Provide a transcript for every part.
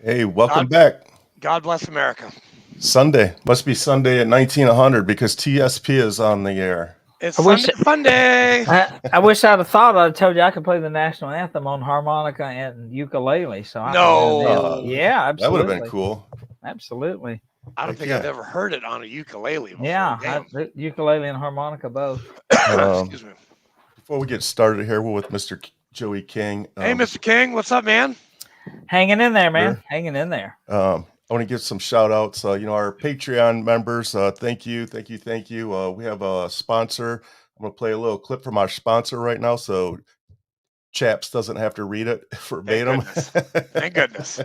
Hey, welcome God, back. God bless America. Sunday. Must be Sunday at 1900 because TSP is on the air. It's I wish Sunday Fun Day. I wish I'd have thought. I'd told you I could play the national anthem on harmonica and ukulele, so I could have been. Uh, No, Yeah, that would have been absolutely, cool. absolutely. I don't Heck think I've yeah. ever heard it on a ukulele before. Yeah, Damn. ukulele and harmonica both. Um, Excuse me. Before we get started here, we're with Mr. Joey King. Hey, Mr. King, what's up, man? Hanging in there, man. Sure. Hanging in there. I want to give some shout outs. Our Patreon members, thank you, thank you, thank you. We have a sponsor. I'm going to play a little clip from our sponsor right now so Chaps doesn't have to read it Thank verbatim. goodness. Thank goodness.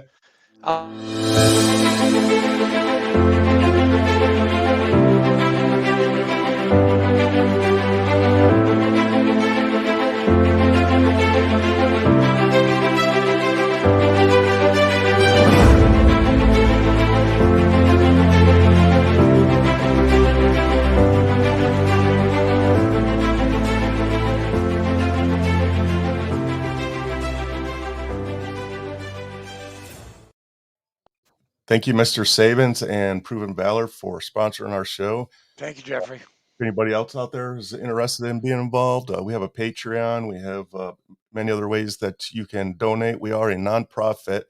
Thank you, Mr. Sabins and Proven Valor, for sponsoring our show. Thank you, Jeffrey. If anybody else out there is interested in being involved, we have a Patreon. We have many other ways that you can donate. We are a nonprofit.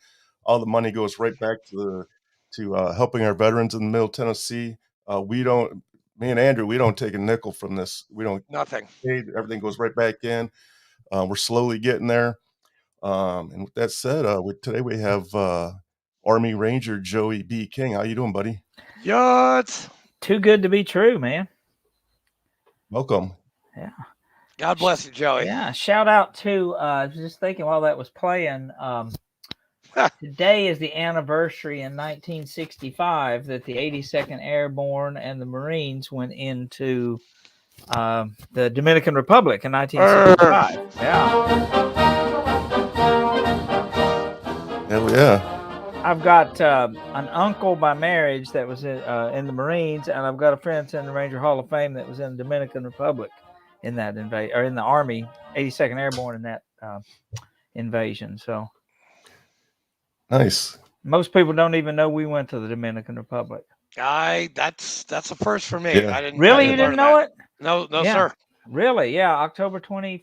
All the money goes right back to helping our veterans in Middle Tennessee. Me and Andrew, we don't take a nickel from this. We don't Nothing. pay. Everything goes right back in. We're slowly getting there. And with that said, today we have Army Ranger Joey B. King. How you doing, buddy? Yachts. Too good to be true, man. Welcome. Yeah. God bless you, Joey. Yeah. Shout out to. I was just thinking while that was playing. Today is the anniversary in 1965 that the 82nd Airborne and the Marines went into the Dominican Republic in 1965. Yeah. Hell yeah. I've got an uncle by marriage that was in the Marines, and I've got a friend that's in the Ranger Hall of Fame that was in the Dominican Republic in that or in the Army, 82nd Airborne in that invasion. So nice. Most people don't even know we went to the Dominican Republic. That's a first for me. Yeah. I didn't Really, I you didn't know it? No, Yeah. sir. Really? Yeah, April 24th,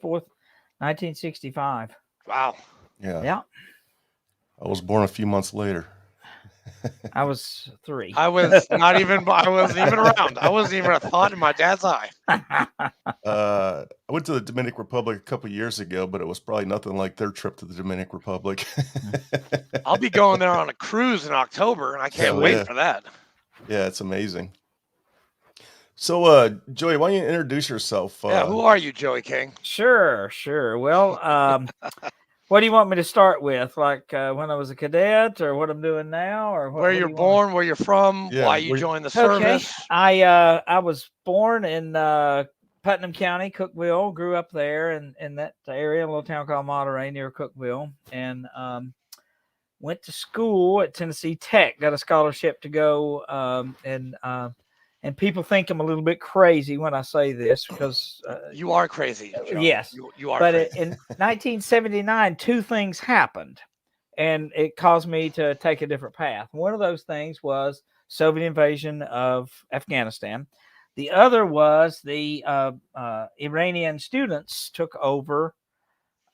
1965. Wow. Yeah. Yeah. I was born a few months later. I was 3. I was not even. I wasn't even around. I wasn't even a thought in my dad's eye. I went to the Dominican Republic a couple years ago, but it was probably nothing like their trip to the Dominican Republic. I'll be going there on a cruise in October, and I can't wait for that. Yeah, it's amazing. So, Joey, why don't you introduce yourself? Yeah, who are you, Joey King? Sure. Well, what do you want me to start with? Like when I was a cadet, or what I'm doing now, or where you're born, where you're from, why you joined the service? Okay, I was born in Putnam County, Cookeville. Grew up there in that area, a little town called Monterey near Cookeville, and went to school at Tennessee Tech. Got a scholarship to go, and people think I'm a little bit crazy when I say this because you are crazy. Joe. Yes, you are. But crazy. In 1979, 2 things happened, and it caused me to take a different path. One of those things was Soviet invasion of Afghanistan. The other was the Iranian students took over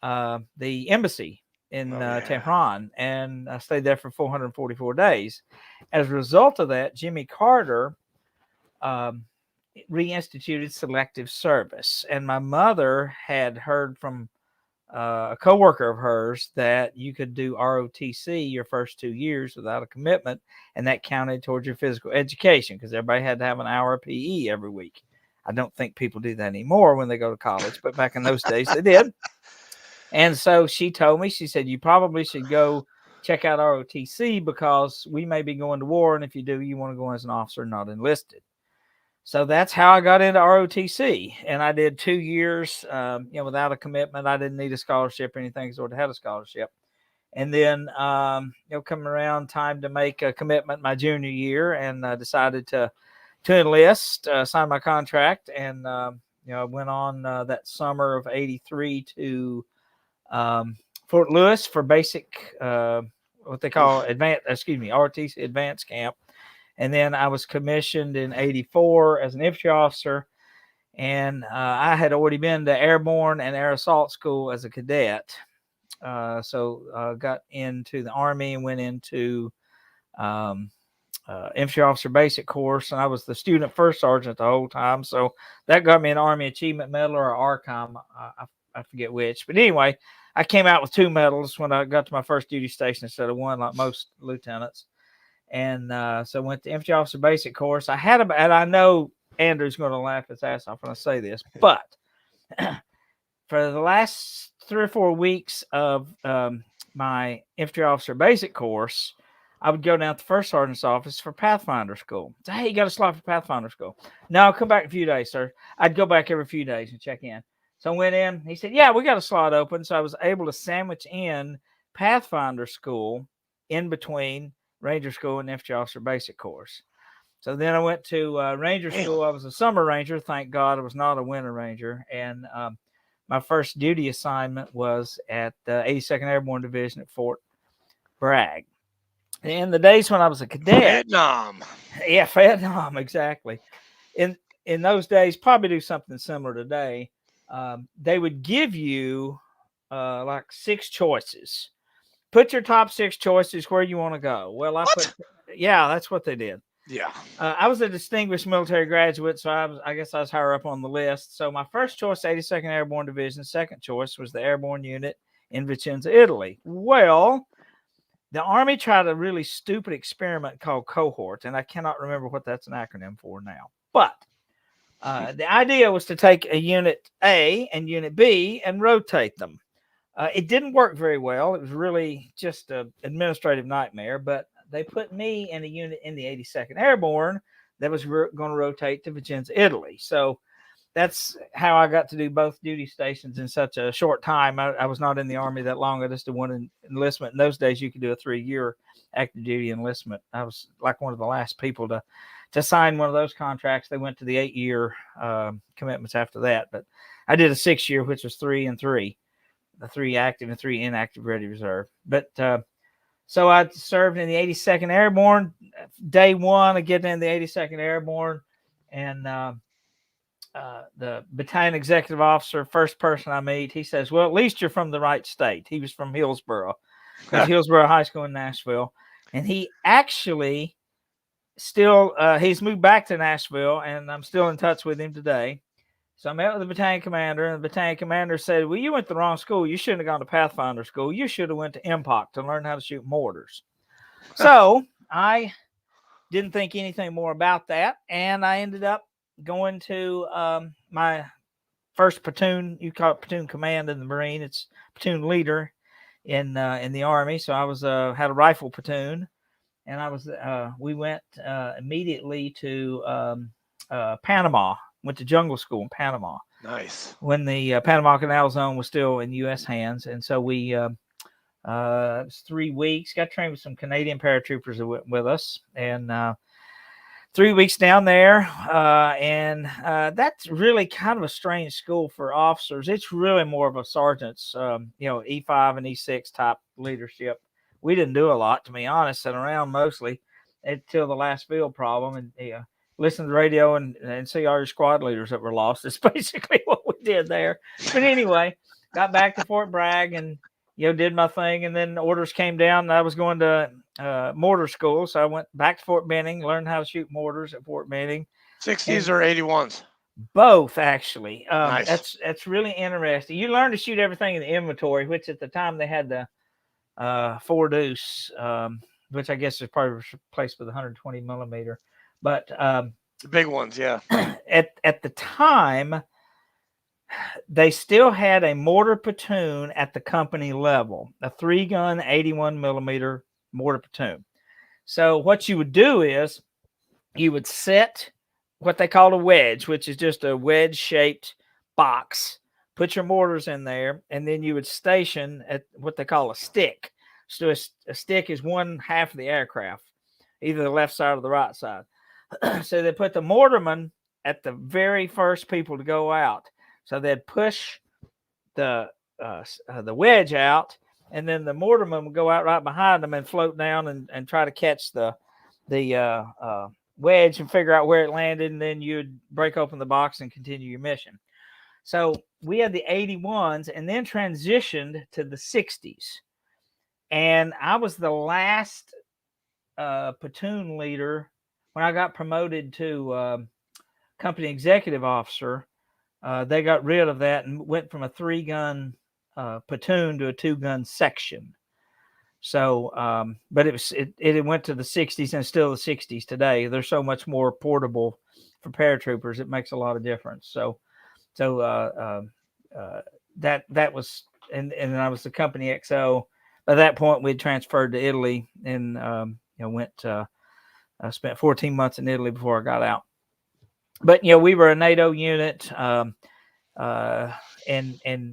the embassy in Tehran, and I stayed there for 444 days. As a result of that, Jimmy Carter reinstituted selective service, and my mother had heard from a coworker of hers that you could do ROTC your first 2 years without a commitment, and that counted towards your physical education because everybody had to have an hour of PE every week. I don't think people do that anymore when they go to college, but back in those days they did. And so she told me, she said, you probably should go check out ROTC because we may be going to war, and if you do, you want to go as an officer, not enlisted. So that's how I got into ROTC, and I did 2 years, without a commitment. I didn't need a scholarship or anything because I already had a scholarship. And then, coming around time to make a commitment my junior year, and decided to enlist, sign my contract, and I went on that summer of '83 to Fort Lewis for basic, what they call ROTC advanced camp. And then I was commissioned in 84 as an infantry officer. And I had already been to airborne and air assault school as a cadet. So got into the Army and went into infantry officer basic course. And I was the student first sergeant the whole time. So that got me an Army Achievement Medal or ARCOM. I forget which. But anyway, I came out with 2 medals when I got to my first duty station instead of 1, like most lieutenants. And so went to infantry officer basic course. And I know Andrew's going to laugh his ass off when I say this, but for the last 3 or 4 weeks of my infantry officer basic course, I would go down to the first sergeant's office for Pathfinder school. So, hey, you got a slot for Pathfinder school? No, I'll come back in a few days, sir. I'd go back every few days and check in. So I went in. He said, yeah, we got a slot open. So I was able to sandwich in Pathfinder school in between Ranger school and infantry officer basic course. So then I went to Ranger school. I was a summer Ranger. Thank God I was not a winter Ranger. And my first duty assignment was at the 82nd Airborne Division at Fort Bragg. In the days when I was a cadet. Vietnam. Yeah, Vietnam, exactly. In those days, probably do something similar today. They would give you like 6 choices. Put your top 6 choices where you want to go. Well, that's what they did. Yeah. I was a distinguished military graduate, so I guess I was higher up on the list. So my first choice, 82nd Airborne Division. Second choice was the airborne unit in Vicenza, Italy. Well, the Army tried a really stupid experiment called cohort, and I cannot remember what that's an acronym for now. But the idea was to take a unit A and unit B and rotate them. It didn't work very well. It was really just an administrative nightmare, but they put me in a unit in the 82nd Airborne that was going to rotate to Vicenza, Italy. So that's how I got to do both duty stations in such a short time. I was not in the Army that long. I just did one enlistment. In those days, you could do a 3-year active duty enlistment. I was like one of the last people to sign one of those contracts. They went to the 8-year commitments after that. But I did a 6-year, which was 3 and 3, the 3 active and 3 inactive ready reserve. But so I served in the 82nd Airborne. Day 1, I get in the 82nd Airborne, and the battalion executive officer, first person I meet, he says, well, at least you're from the right state. He was from Hillsboro. Hillsboro High School in Nashville. And he actually still, he's moved back to Nashville, and I'm still in touch with him today. So I met with the battalion commander, and the battalion commander said, well, you went to the wrong school. You shouldn't have gone to Pathfinder school. You should have went to MPOC to learn how to shoot mortars. So I didn't think anything more about that, and I ended up going to my first platoon. You call it platoon command in the Marine. It's platoon leader in the Army. So I was had a rifle platoon, and I was we went immediately to Panama. Went to jungle school in Panama. Nice. When the Panama Canal Zone was still in U.S. hands, and so we it was 3 weeks. Got trained with some Canadian paratroopers that went with us, and 3 weeks down there, and that's really kind of a strange school for officers. It's really more of a sergeant's, E5 and E6 type leadership. We didn't do a lot, to be honest, sat around mostly until the last field problem, and listen to the radio and see all your squad leaders that were lost. It's basically what we did there. But anyway, got back to Fort Bragg and did my thing, and then orders came down, and I was going to mortar school, so I went back to Fort Benning, learned how to shoot mortars at Fort Benning. 60s or 81s? Both, actually. Nice. That's really interesting. You learn to shoot everything in the inventory, which at the time they had the 4 deuce, which I guess is probably replaced with 120 millimeter. But the big ones, yeah. At the time, they still had a mortar platoon at the company level, a 3-gun 81 millimeter mortar platoon. So what you would do is you would set what they called a wedge, which is just a wedge-shaped box. Put your mortars in there, and then you would station at what they call a stick. So a stick is one half of the aircraft, either the left side or the right side. So they put the mortarman at the very first people to go out. So they'd push the wedge out, and then the mortarman would go out right behind them and float down and try to catch the wedge and figure out where it landed, and then you'd break open the box and continue your mission. So we had the 81s and then transitioned to the 60s. And I was the last platoon leader when I got promoted to company executive officer. They got rid of that and went from a 3-gun platoon to a 2-gun section. So, but it went to the 60s and still the 60s today. They're so much more portable for paratroopers. It makes a lot of difference. So that was, and I was the company XO. By that point, we'd transferred to Italy and I spent 14 months in Italy before I got out. But we were a NATO unit, and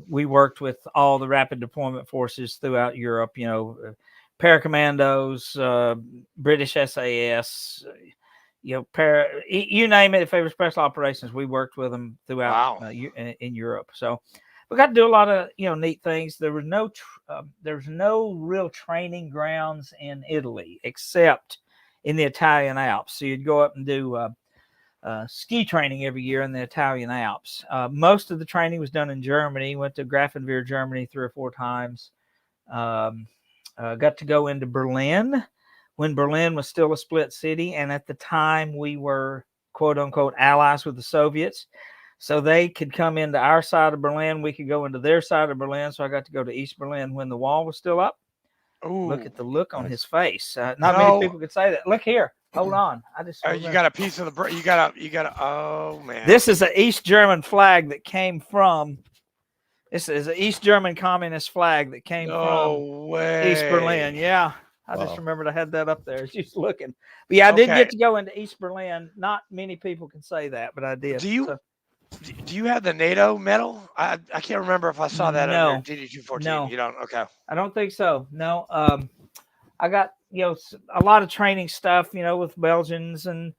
we worked with all the rapid deployment forces throughout Europe. Paracommandos, British SAS, you name it. If they were special operations, we worked with them throughout in Europe. So we got to do a lot of neat things. There was no real training grounds in Italy except in the Italian Alps. So you'd go up and do ski training every year in the Italian Alps. Most of the training was done in Germany. Went to Grafenwehr, Germany 3 or 4 times. Got to go into Berlin when Berlin was still a split city. And at the time we were quote unquote allies with the Soviets. So they could come into our side of Berlin. We could go into their side of Berlin. So I got to go to East Berlin when the wall was still up. Ooh, look at the look on his face. Not many people could say that. Look here. Hold on. I just you got a piece of the you got a oh man. This is an East German flag that came from this is an East German communist flag that came from East Berlin. Yeah. I just remembered I had that up there. Just looking. But yeah, I did get to go into East Berlin. Not many people can say that, but I did. Do you have the NATO medal? I can't remember if I saw that under DD-214. No. You don't? Okay. I don't think so. No. I got, a lot of training stuff, with Belgians and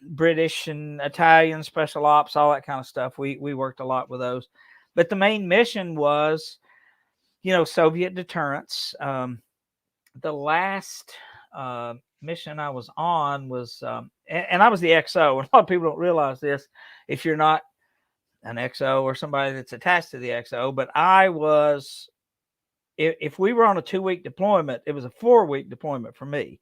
British and Italian special ops, all that kind of stuff. We worked a lot with those. But the main mission was, Soviet deterrence. The last mission I was on was, and I was the XO. And a lot of people don't realize this if you're not an XO or somebody that's attached to the XO, but I was, if we were on a 2-week deployment, it was a 4-week deployment for me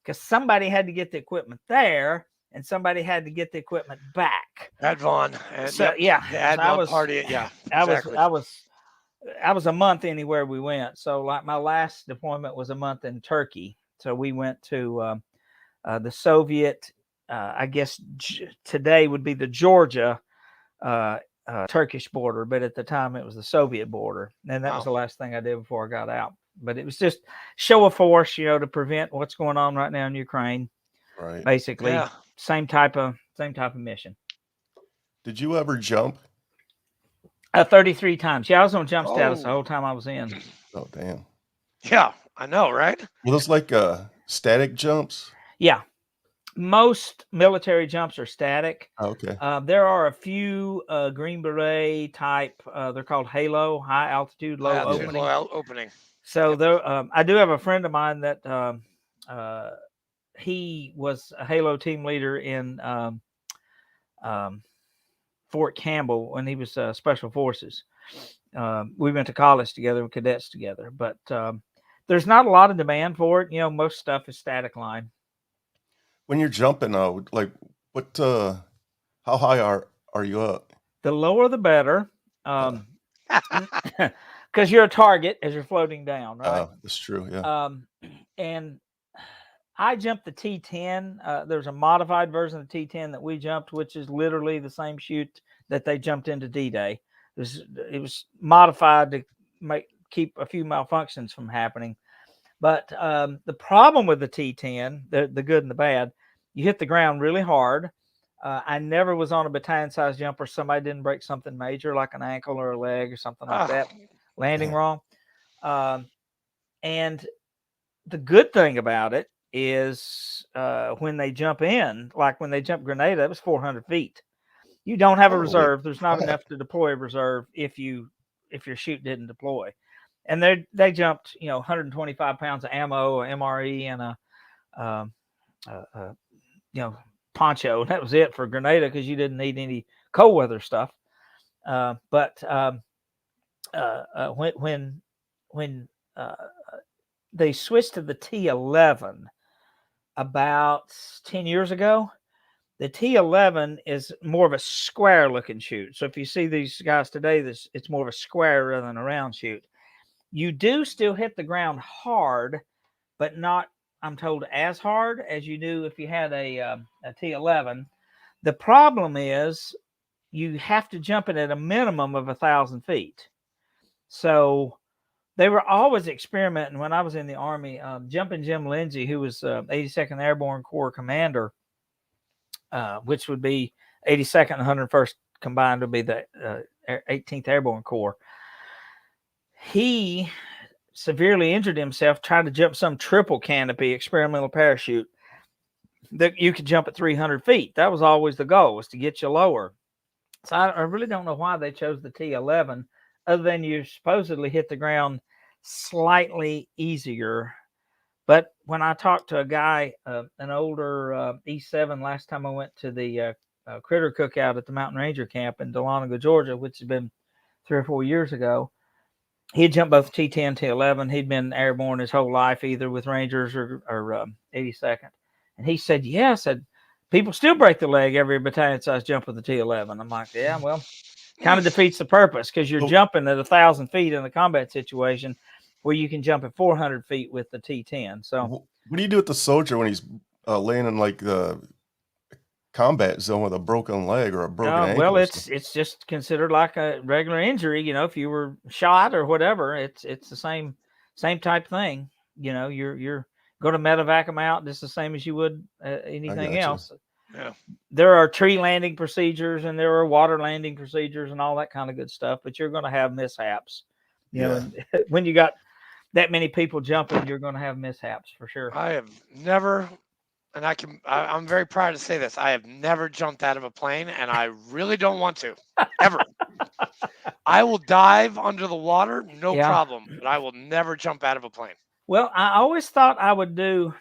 because somebody had to get the equipment there and somebody had to get the equipment back. At Vaughn. So yeah, I was party. Yeah, exactly. I was a month anywhere we went. So like my last deployment was a month in Turkey. So we went to the Soviet, I guess today would be the Georgia Turkish border, but at the time it was the Soviet border. And that was the last thing I did before I got out. But it was just show of force, to prevent what's going on right now in Ukraine. Right. Basically, same type of mission. Did you ever jump? 33 times. Yeah, I was on jump status the whole time I was in. Oh, damn. Yeah, I know, right? Were those like static jumps? Yeah. Most military jumps are static. Okay. There are a few Green Beret type. They're called Halo, high altitude, low opening. So there, I do have a friend of mine that he was a Halo team leader in Fort Campbell when he was Special Forces. We went to college together, cadets together, but there's not a lot of demand for it. Most stuff is static line. When you're jumping, like what? How high are you up? The lower, the better, because you're a target as you're floating down, right? That's true. Yeah. And I jumped the T-10. There's a modified version of the T-10 that we jumped, which is literally the same chute that they jumped into D-Day. It was modified to keep a few malfunctions from happening. But the problem with the T-10, the good and the bad, you hit the ground really hard. I never was on a battalion-sized jump where somebody didn't break something major, like an ankle or a leg or something like that, landing wrong. And the good thing about it is when they jump in, like when they jump Grenada, it was 400 feet. You don't have a reserve. There's not enough to deploy a reserve if your chute didn't deploy. and they jumped, 125 pounds of ammo, a MRE, and um, poncho. That was it for Grenada because you didn't need any cold weather stuff. But when they switched to the T11 about 10 years ago, the T11 is more of a square looking shoot. So if you see these guys today, it's more of a square rather than a round shoot. You do still hit the ground hard, but not, I'm told, as hard as you do if you had a T11. The problem is you have to jump it at a minimum of 1,000 feet. So they were always experimenting. When I was in the Army, Jumping Jim Lindsay, who was 82nd Airborne Corps commander, which would be 82nd and 101st combined would be the 18th Airborne Corps. He severely injured himself trying to jump some triple canopy experimental parachute that you could jump at 300 feet. That was always the goal, was to get you lower. So I really don't know why they chose the T11, other than you supposedly hit the ground slightly easier. But when I talked to a guy, an older E7, last time I went to the critter cookout at the Mountain Ranger camp in Dahlonega, Georgia, which has been 3 or 4 years ago, he had jumped both T10, T11. He'd been airborne his whole life, either with Rangers or 82nd. And he said, yeah, people still break the leg every battalion size jump with the T11. I'm like, yeah, well, kind of defeats the purpose because you're jumping at 1,000 feet in a combat situation where you can jump at 400 feet with the T10. So what do you do with the soldier when he's laying in like the combat zone with a broken leg or a broken ankle? Well, it's just considered like a regular injury. If you were shot or whatever, it's the same type thing. You're going to medevac them out just the same as you would anything else. Yeah. There are tree landing procedures and there are water landing procedures and all that kind of good stuff, but you're going to have mishaps. You know, when you got that many people jumping, you're going to have mishaps for sure. I have never, and I'm very proud to say this, I have never jumped out of a plane, and I really don't want to, ever. I will dive under the water, no problem, but I will never jump out of a plane. Well, I always thought I would do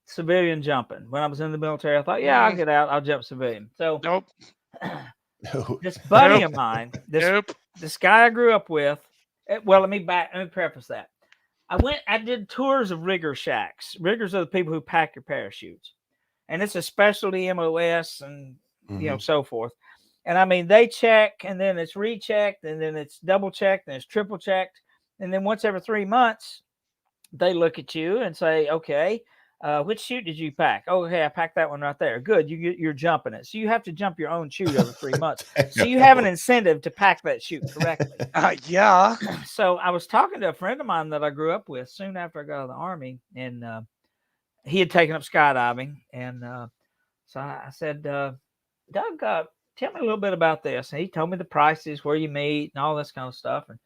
civilian jumping. When I was in the military, I thought, I'll get out, I'll jump civilian. So nope. This buddy of mine, this guy I grew up with, well, let me preface that. I did tours of rigger shacks. Riggers are the people who pack your parachutes. And it's a specialty MOS and, so forth. And I mean, they check and then it's rechecked and then it's double checked and it's triple checked. And then once every 3 months, they look at you and say, okay, which chute did you pack? Oh, okay, I packed that one right there. Good, you're jumping it. So you have to jump your own chute every 3 months. So you have an incentive to pack that chute correctly. Yeah. So I was talking to a friend of mine that I grew up with soon after I got out of the Army, and he had taken up skydiving. And so I said, Doug, tell me a little bit about this. And he told me the prices, where you meet, and all this kind of stuff. And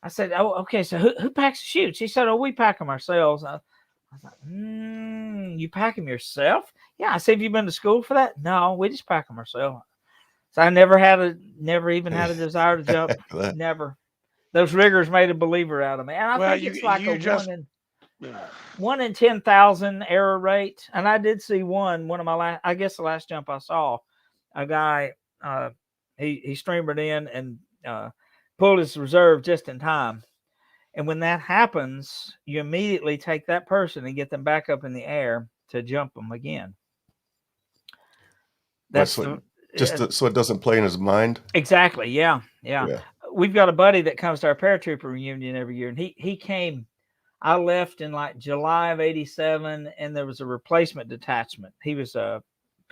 I said, oh, okay, so who packs the chutes? He said, oh, we pack them ourselves. I was like, you pack them yourself? Yeah. I said, have you been to school for that? No, we just pack them ourselves. So I never even had a desire to jump. Never. Those riggers made a believer out of me. And I think it's like one in 10,000 error rate. And I did see one of my the last jump I saw, a guy, he streamered in and pulled his reserve just in time. And when that happens, you immediately take that person and get them back up in the air to jump them again. So it doesn't play in his mind. Exactly. Yeah. We've got a buddy that comes to our paratrooper reunion every year, and he came. I left in like July of '87, and there was a replacement detachment. He was a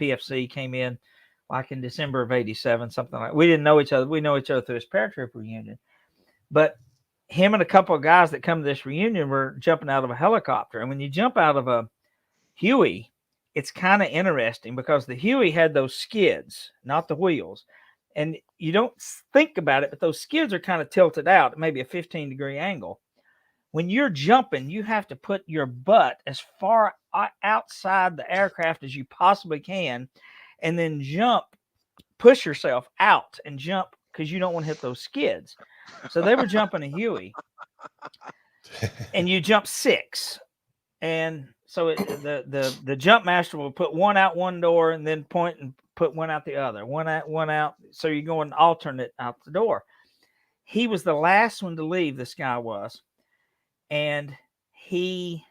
PFC, came in like in December of '87, something like. We didn't know each other. We know each other through this paratrooper reunion, but him and a couple of guys that come to this reunion were jumping out of a helicopter. And when you jump out of a Huey, it's kind of interesting because the Huey had those skids, not the wheels. And you don't think about it, but those skids are kind of tilted out at maybe a 15-degree angle. When you're jumping, you have to put your butt as far outside the aircraft as you possibly can, and then push yourself out and jump because you don't want to hit those skids. So they were jumping a Huey. and you jump 6. And so the jump master will put one out one door and then point and put one out the other, one out. So you're going alternate out the door. He was the last one to leave, this guy was. And he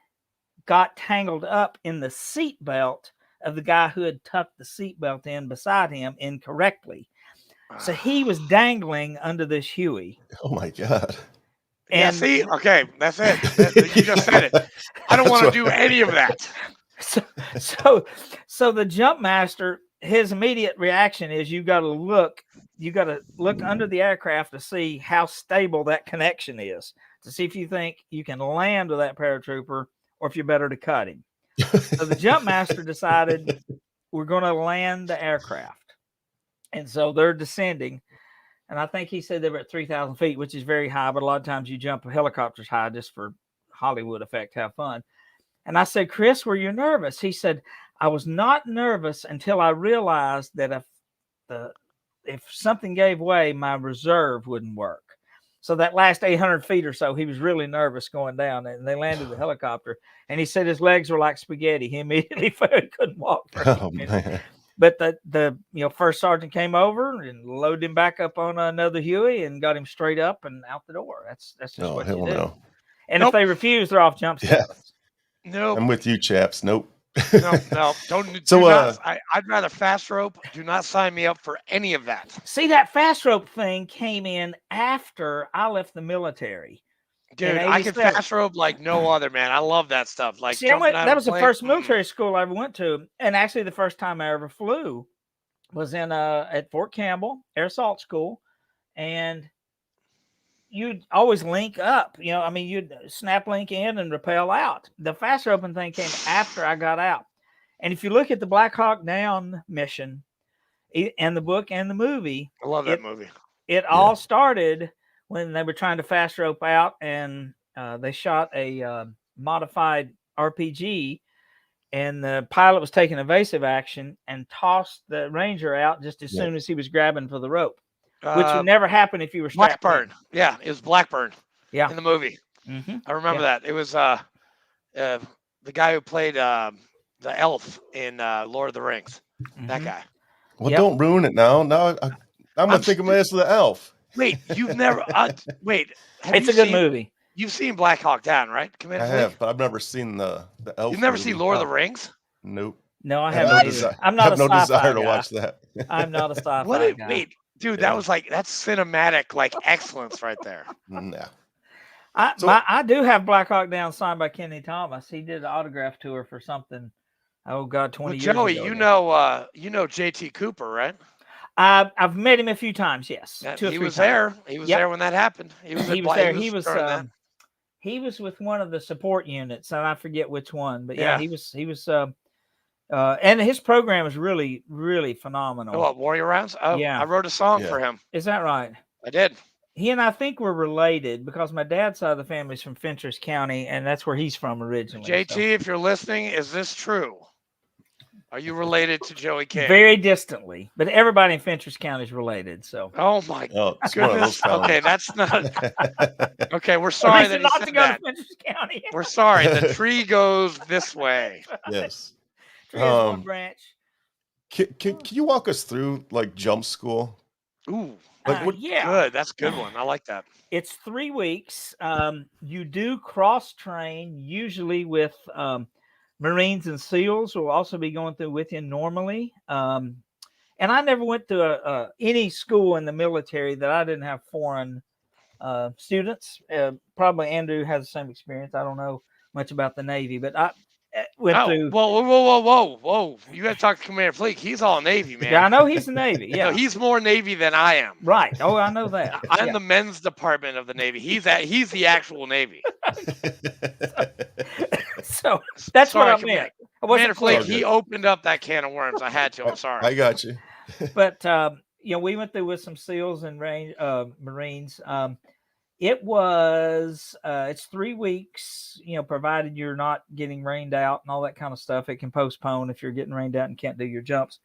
got tangled up in the seat belt of the guy who had tucked the seat belt in beside him incorrectly. So he was dangling under this Huey. Oh my God. Yeah, see? Okay, that's it. You just said it. I don't want to do any of that. So the jump master, his immediate reaction is you got to look under the aircraft to see how stable that connection is, to see if you think you can land with that paratrooper or if you're better to cut him. So the jump master decided we're going to land the aircraft. And so they're descending. And I think he said they were at 3,000 feet, which is very high, but a lot of times you jump helicopters high just for Hollywood effect, have fun. And I said, Chris, were you nervous? He said, I was not nervous until I realized that if something gave way, my reserve wouldn't work. So that last 800 feet or so, he was really nervous going down, and they landed the helicopter. And he said his legs were like spaghetti. He immediately couldn't walk. Oh, man. But the first sergeant came over and loaded him back up on another Huey and got him straight up and out the door. That's just what you do. No. And if they refuse, they're off jump status. Nope. I'm with you, chaps. Nope. No. I'd rather fast rope. Do not sign me up for any of that. See, that fast rope thing came in after I left the military. Dude, I can fast rope like no other, man. I love that stuff. Like, see, that was the first military school I ever went to, and actually the first time I ever flew was in at Fort Campbell Air Assault School, and you'd always link up. You'd snap link in and rappel out. The fast roping thing came after I got out, and if you look at the Black Hawk Down mission, and the book and the movie, I love that movie. It all started when they were trying to fast rope out, and they shot a modified RPG, and the pilot was taking evasive action and tossed the Ranger out just as soon as he was grabbing for the rope, which would never happen if you were strapped Blackburn. Yeah, it was Blackburn. Yeah, in the movie. Mm-hmm. I remember that. It was the guy who played the elf in Lord of the Rings. Mm-hmm. That guy. Well, don't ruin it now. Now I'm gonna think of my ass of the elf. Wait, you've never wait. It's a good movie. You've seen Black Hawk Down, right? I have, but I've never seen the elf. You've never seen Lord of the Rings? Nope. No, I haven't. I'm not a sci-fi desire to guy. watch that. I'm not a sci-fi guy. Wait, dude, that was that's cinematic, excellence right there. Nah. I do have Black Hawk Down signed by Kenny Thomas. He did an autograph tour for something. Oh God, 20 years ago. Joey, you know JT Cooper, right? I've met him a few times. Yes, he was there. He was there when that happened. He was there. He was with one of the support units, and I forget which one. But yeah. he was. And his program is really, really phenomenal. Oh, what, Warrior Rounds? Oh, yeah. I wrote a song for him. Is that right? I did. He and I think we're related because my dad's side of the family is from Fentress County, and that's where he's from originally. JT, if you're listening, is this true? Are you related to Joey King? Very distantly, but everybody in Fentress County is related. So. Oh my goodness. Okay, that's not. Okay, we're sorry that not to go to Fentress County. We're sorry. The tree goes this way. Yes. Tree has one branch. Can you walk us through jump school? Ooh. Yeah. Good. That's a good one. I like that. It's 3 weeks. You do cross train usually with Marines and SEALs who will also be going through with you normally. And I never went to any school in the military that I didn't have foreign students. Probably Andrew has the same experience. I don't know much about the Navy, but I went through. Whoa. You got to talk to Commander Fleek. He's all Navy, man. Yeah, I know he's the Navy. Yeah, no, he's more Navy than I am. Right. Oh, I know that. I'm the men's department of the Navy. He's the actual Navy. So that's what I meant. Commander Fleek, he opened up that can of worms. I had to. I'm sorry. I got you. But we went through with some SEALs and Marines. It's 3 weeks, provided you're not getting rained out and all that kind of stuff. It can postpone if you're getting rained out and can't do your jumps.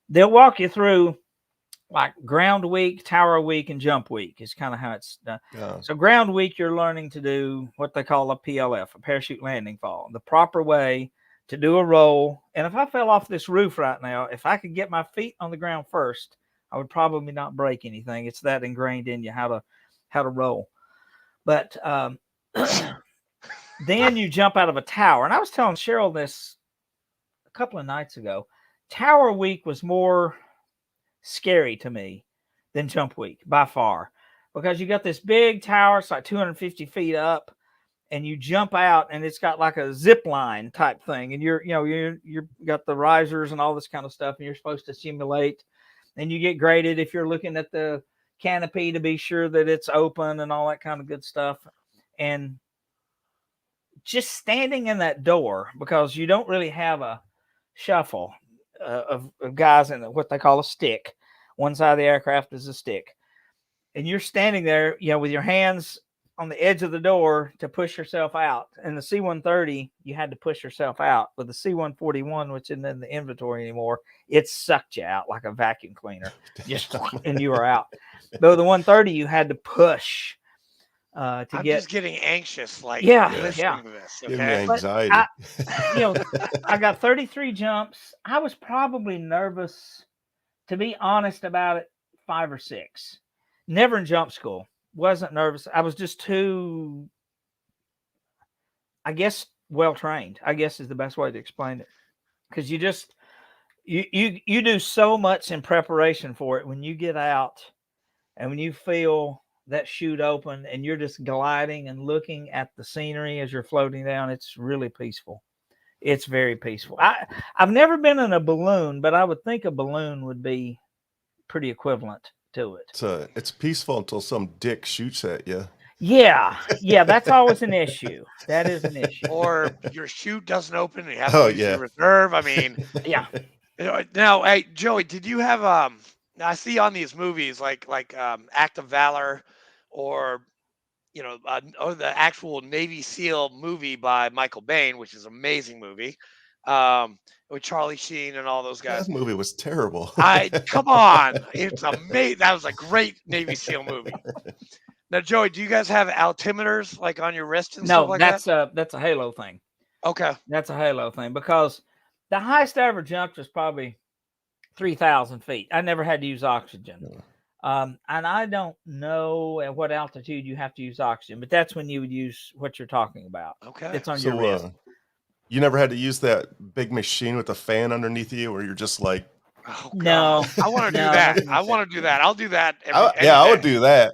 They'll walk you through like ground week, tower week, and jump week is kind of how it's done. Yeah. So ground week, you're learning to do what they call a PLF, a parachute landing fall, the proper way to do a roll. And if I fell off this roof right now, if I could get my feet on the ground first, I would probably not break anything. It's that ingrained in you how to roll. But then you jump out of a tower. And I was telling Cheryl this a couple of nights ago. Tower week was more scary to me than jump week by far, because you got this big tower, it's like 250 feet up, and you jump out and it's got like a zip line type thing, and you're got the risers and all this kind of stuff, and you're supposed to simulate, and you get graded if you're looking at the canopy to be sure that it's open and all that kind of good stuff. And just standing in that door, because you don't really have a shuffle of guys in what they call a stick. One side of the aircraft is a stick, and you're standing there, with your hands on the edge of the door to push yourself out. And the C-130, you had to push yourself out. With the C-141, which isn't in the inventory anymore, it sucked you out like a vacuum cleaner, and you were out. Though the 130, you had to push. I'm just getting anxious, like listening to this. Okay? Give me anxiety. I got 33 jumps. I was probably nervous, to be honest about it, 5 or 6. Never in jump school. Wasn't nervous. I was just too, I guess, well trained, I guess is the best way to explain it. Because you do so much in preparation for it. When you get out and when you feel that chute open and you're just gliding and looking at the scenery as you're floating down, it's really peaceful. It's very peaceful. I've never been in a balloon, but I would think a balloon would be pretty equivalent to it. It's peaceful until some dick shoots at you. Yeah, that's always an issue. That is an issue. Or your chute doesn't open and you have to use your reserve. I mean, yeah. Now, hey, Joey, did you have I see on these movies like Act of Valor, or or the actual Navy SEAL movie by Michael Biehn, which is an amazing movie, with Charlie Sheen and all those guys. That movie was terrible. Come on, it's amazing. That was a great Navy SEAL movie. Now, Joey, do you guys have altimeters like on your wrist and stuff like that? No, that's a Halo thing. Okay, that's a Halo thing, because the highest I ever jumped was probably 3,000 feet. I never had to use oxygen. Yeah. And I don't know at what altitude you have to use oxygen, but that's when you would use what you're talking about. Okay. It's on your wrist. You never had to use that big machine with a fan underneath you where you're just like, oh, no, I want to do that. I want to do that. I'll do that. I would do that.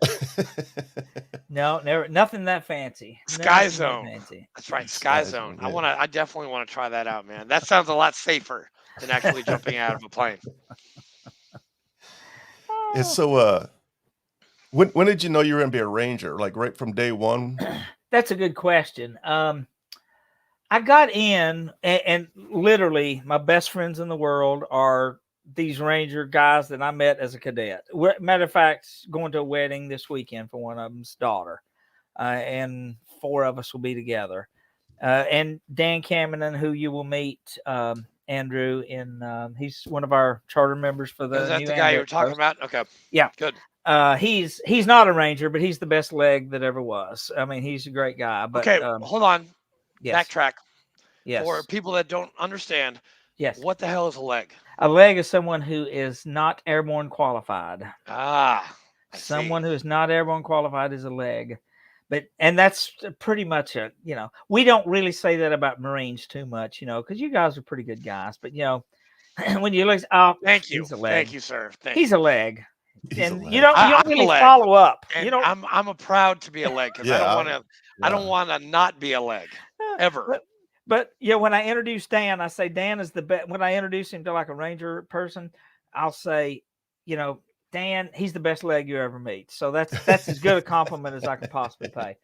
No, never, nothing that fancy. Sky Zone. That's right. Sky Zone. Yeah. I definitely want to try that out, man. That sounds a lot safer than actually jumping out of a plane. And so, when did you know you were going to be a Ranger? Like right from day one? That's a good question. I got in, and literally my best friends in the world are these Ranger guys that I met as a cadet. Matter of fact, going to a wedding this weekend for one of them's daughter, and 4 of us will be together. And Dan Cameron, who you will meet, Andrew, he's one of our charter members for the. Is that the guy you were talking about? Okay. Yeah. Good. He's not a Ranger, but he's the best leg that ever was. I mean, he's a great guy. But okay, hold on. Yes. Backtrack. Yes. For people that don't understand. Yes. What the hell is a leg? A leg is someone who is not airborne qualified. Someone who is not airborne qualified is a leg. And that's pretty much it. We don't really say that about Marines too much, because you guys are pretty good guys. But when you look, thank you, he's a leg. Thank you, sir. He's a leg. And leg. you don't really follow up. And I'm proud to be a leg, because I don't want to not be a leg ever. But when I introduce Dan, I say Dan is the best. When I introduce him to like a Ranger person, I'll say, Dan, he's the best leg you ever meet. So that's as good a compliment as I can possibly pay.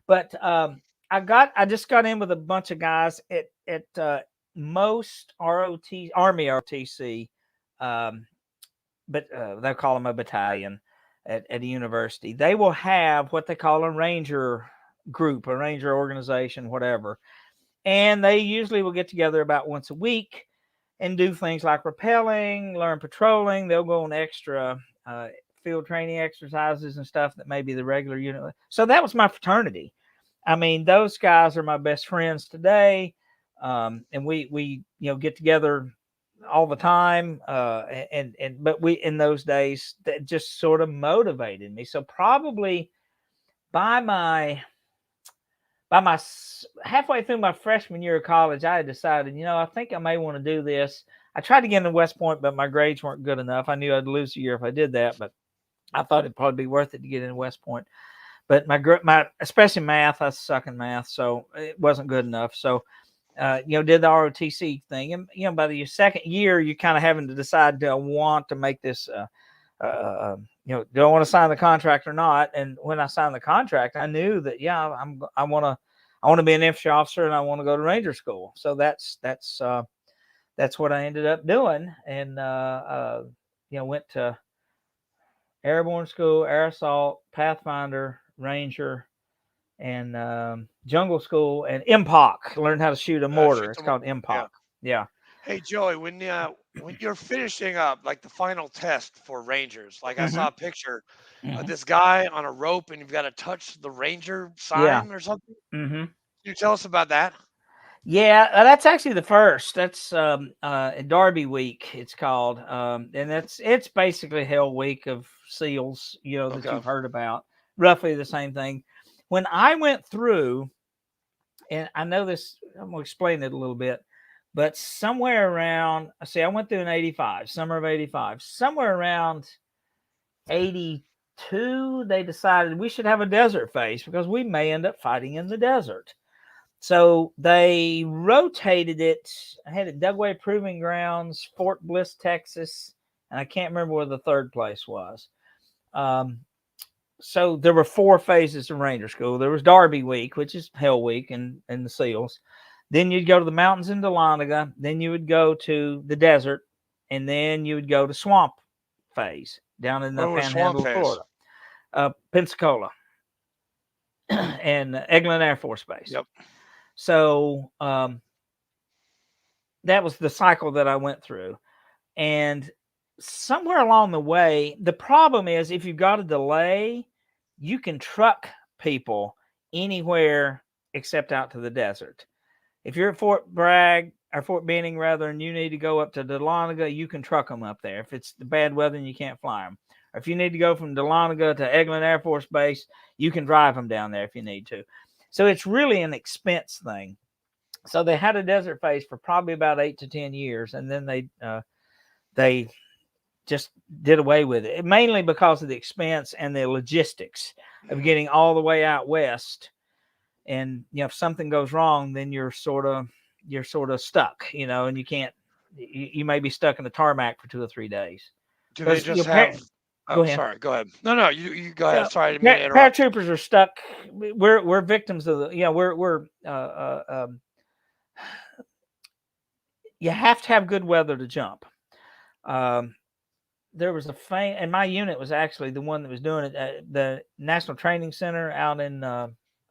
But I just got in with a bunch of guys at most Army ROTC, but they'll call them a battalion at a university. They will have what they call a Ranger group, a Ranger organization, whatever. And they usually will get together about once a week and do things like rappelling, learn patrolling. They'll go on extra field training exercises and stuff that maybe the regular unit. So that was my fraternity. I mean, those guys are my best friends today. And we get together all the time. But we, in those days, that just sort of motivated me. So probably by my halfway through my freshman year of college, I had decided, I think I may want to do this. I tried to get into West Point, but my grades weren't good enough. I knew I'd lose a year if I did that, but I thought it'd probably be worth it to get into West Point. But my especially math, I suck in math, so it wasn't good enough. So, did the ROTC thing, and by the second year, you're kind of having to decide, do I want to make this, do I want to sign the contract or not? And when I signed the contract, I knew that I want to be an infantry officer, and I want to go to Ranger School. So that's what I ended up doing, and went to Airborne School, Air Assault, Pathfinder, Ranger, and Jungle School, and MPOC. Learned how to shoot a mortar. It's called MPOC. Yeah. Hey Joey, when you're finishing up like the final test for Rangers, like I saw a picture of this guy on a rope, and you've got to touch the Ranger sign or something. Can you tell us about that? Yeah, that's actually the first. That's Darby Week, it's called, and it's basically Hell Week of SEALs, that you've heard about. Roughly the same thing. When I went through, and I know this, I'm gonna explain it a little bit, but somewhere around, I went through in 85, summer of 85, somewhere around 82, they decided we should have a desert phase because we may end up fighting in the desert. So they rotated it. I had it Dugway Proving Grounds, Fort Bliss, Texas, and I can't remember where the third place was. So there were 4 phases of Ranger School. There was Darby Week, which is Hell Week in the SEALs. Then you'd go to the mountains in Dahlonega. Then you would go to the desert, and then you would go to Swamp phase down in the Panhandle of Florida, Pensacola, and Eglin Air Force Base. Yep. So that was the cycle that I went through. And somewhere along the way, the problem is if you've got a delay, you can truck people anywhere except out to the desert. If you're at Fort Bragg or Fort Benning rather, and you need to go up to Dahlonega, you can truck them up there if it's the bad weather and you can't fly them. Or if you need to go from Dahlonega to Eglin Air Force Base, you can drive them down there if you need to. So it's really an expense thing. So they had a desert phase for probably about 8 to 10 years, and then they just did away with it, mainly because of the expense and the logistics of getting all the way out west. And if something goes wrong, then you're sort of stuck, and you can't. You may be stuck in the tarmac for 2 or 3 days. Do they just have? Go ahead. Sorry, go ahead. No, you go ahead. Sorry, I didn't mean to interrupt. Paratroopers are stuck. We're victims of the. You have to have good weather to jump. There was and my unit was actually the one that was doing it at the National Training Center out in, I